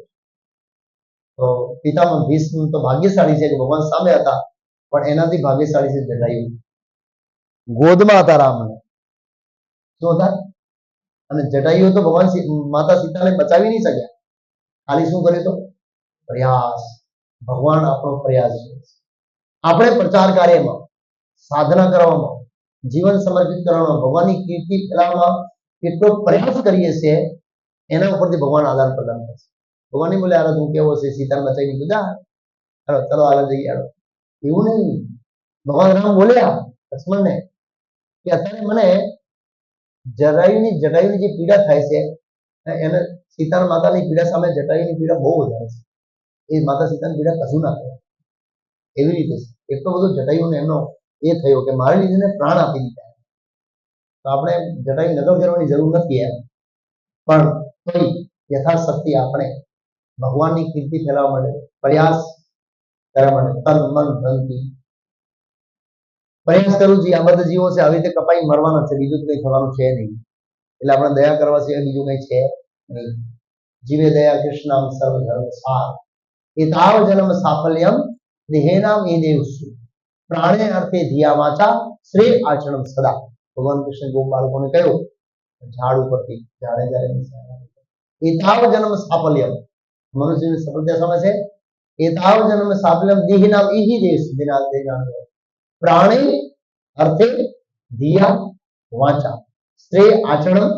તો પિતામહ ભીષ્મ તો ભાગ્યશાળી છે કે ભગવાન સામે હતા, પણ એનાથી ભાગ્યશાળી છે જટાયુ. ગોદમાં હતા રામને. શું હતા? અને જટાયુ તો ભગવાન માતા સીતાને બચાવી નહીં શક્યા. ખાલી શું કર્યું તો પ્રયાસ. ભગવાન આપણો પ્રયાસ છે. આપણે પ્રચાર કાર્યમાં, સાધના કરવામાં, જીવન સમર્પિત કરવામાં, ભગવાનની કીર્તિ ફેલાવવામાં કેટલો પ્રયાસ કરીએ છીએ એના ઉપરથી ભગવાન આદાન પ્રદાન કરશે. ભગવાન નહીં બોલે હાલો તું કેવો છે સીતાને બચાવી દીધું, હાલો ચલો આગળ જઈએ હાલો. એવું નહીં. ભગવાન રામ બોલ્યા લક્ષ્મણને કે અત્યારે મને જટાયુની જે પીડા થાય છે એને સીતા માતાની પીડા સામે જટાયુની પીડા બહુ વધારે છે. એ માતા સીતાની પીડા કશું ના કરે. એવી રીતે એટલો બધો જટાયુને એમનો એ થયો કે મારી લીધે પ્રાણ આપી દીધા. તો આપણે જટાયુ નકલ કરવાની જરૂર નથી એમ, પણ તોય યથાશક્તિ આપણે ભગવાનની કીર્તિ ફેલાવવા માટે પ્રયાસ કરવા માટે તન મન ધનથી પ્રયાસ કરવું જોઈએ. આ બધા જીવો છે આવી રીતે કપાઈ મરવાના છે, બીજું કંઈ થવાનું છે નહીં. એટલે આપણે દયા કરવા છે બીજું કંઈ છે નહીં. જીવે દયા કૃષ્ણમ સર્વ ધર્મ સાર એતાવ જન્મ સાફલ્યમ દેહેનામ એ દેવસુ પ્રાણે અર્થે ધ્યા વાચા શ્રેય આચરણમ સદા. ભગવાન કૃષ્ણ ગોપ બાળકોને કહ્યું ઝાડ ઉપરથી ઝાડે જ્યારે એતાવ જન્મ સાફલ્યમ, મનુષ્યની સફળતા સમય છે. એતાવ જન્મ સાફલ્યમ દેહિનામ એહી દેવસુ દિના દેના પ્રાણે અર્થે ધ્યા વાચા શ્રેય આચરણમ.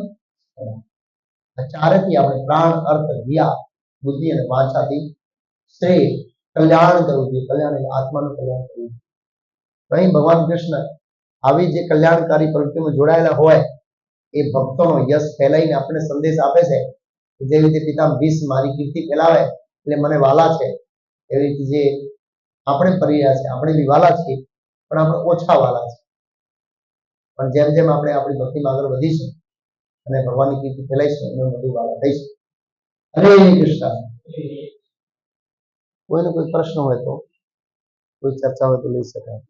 ચારેથી આપણે પ્રાણ, અર્થ, ધ્યા, બુદ્ધિ અને વાચાથી શ્રેય કલ્યાણ કરવું જોઈએ. કલ્યાણ એટલે આત્માનું કલ્યાણ કરવું. અહીં ભગવાન કૃષ્ણ આવી જે કલ્યાણકારી પ્રવૃત્તિમાં જોડાયેલા હોય એ ભક્તોનો યશ ફેલાઈને આપણને સંદેશ આપે છે. જેવી રીતે પિતામહ ભીષ્મ મારી કીર્તિ ફેલાવે એટલે મને વાલા છે, એવી રીતે જે આપણે કરી રહ્યા છે આપણે બી વાલા છીએ, પણ આપણે ઓછા વાલા છે. પણ જેમ જેમ આપણે આપણી ભક્તિમાં આગળ વધીશું અને ભગવાનની કીર્તિ ફેલાઈશું એમ બધું વાલા થઈશું. હરે કૃષ્ણ. કોઈને કોઈ પ્રશ્ન હોય તો, કોઈ ચર્ચા હોય તો લઈ શકાય.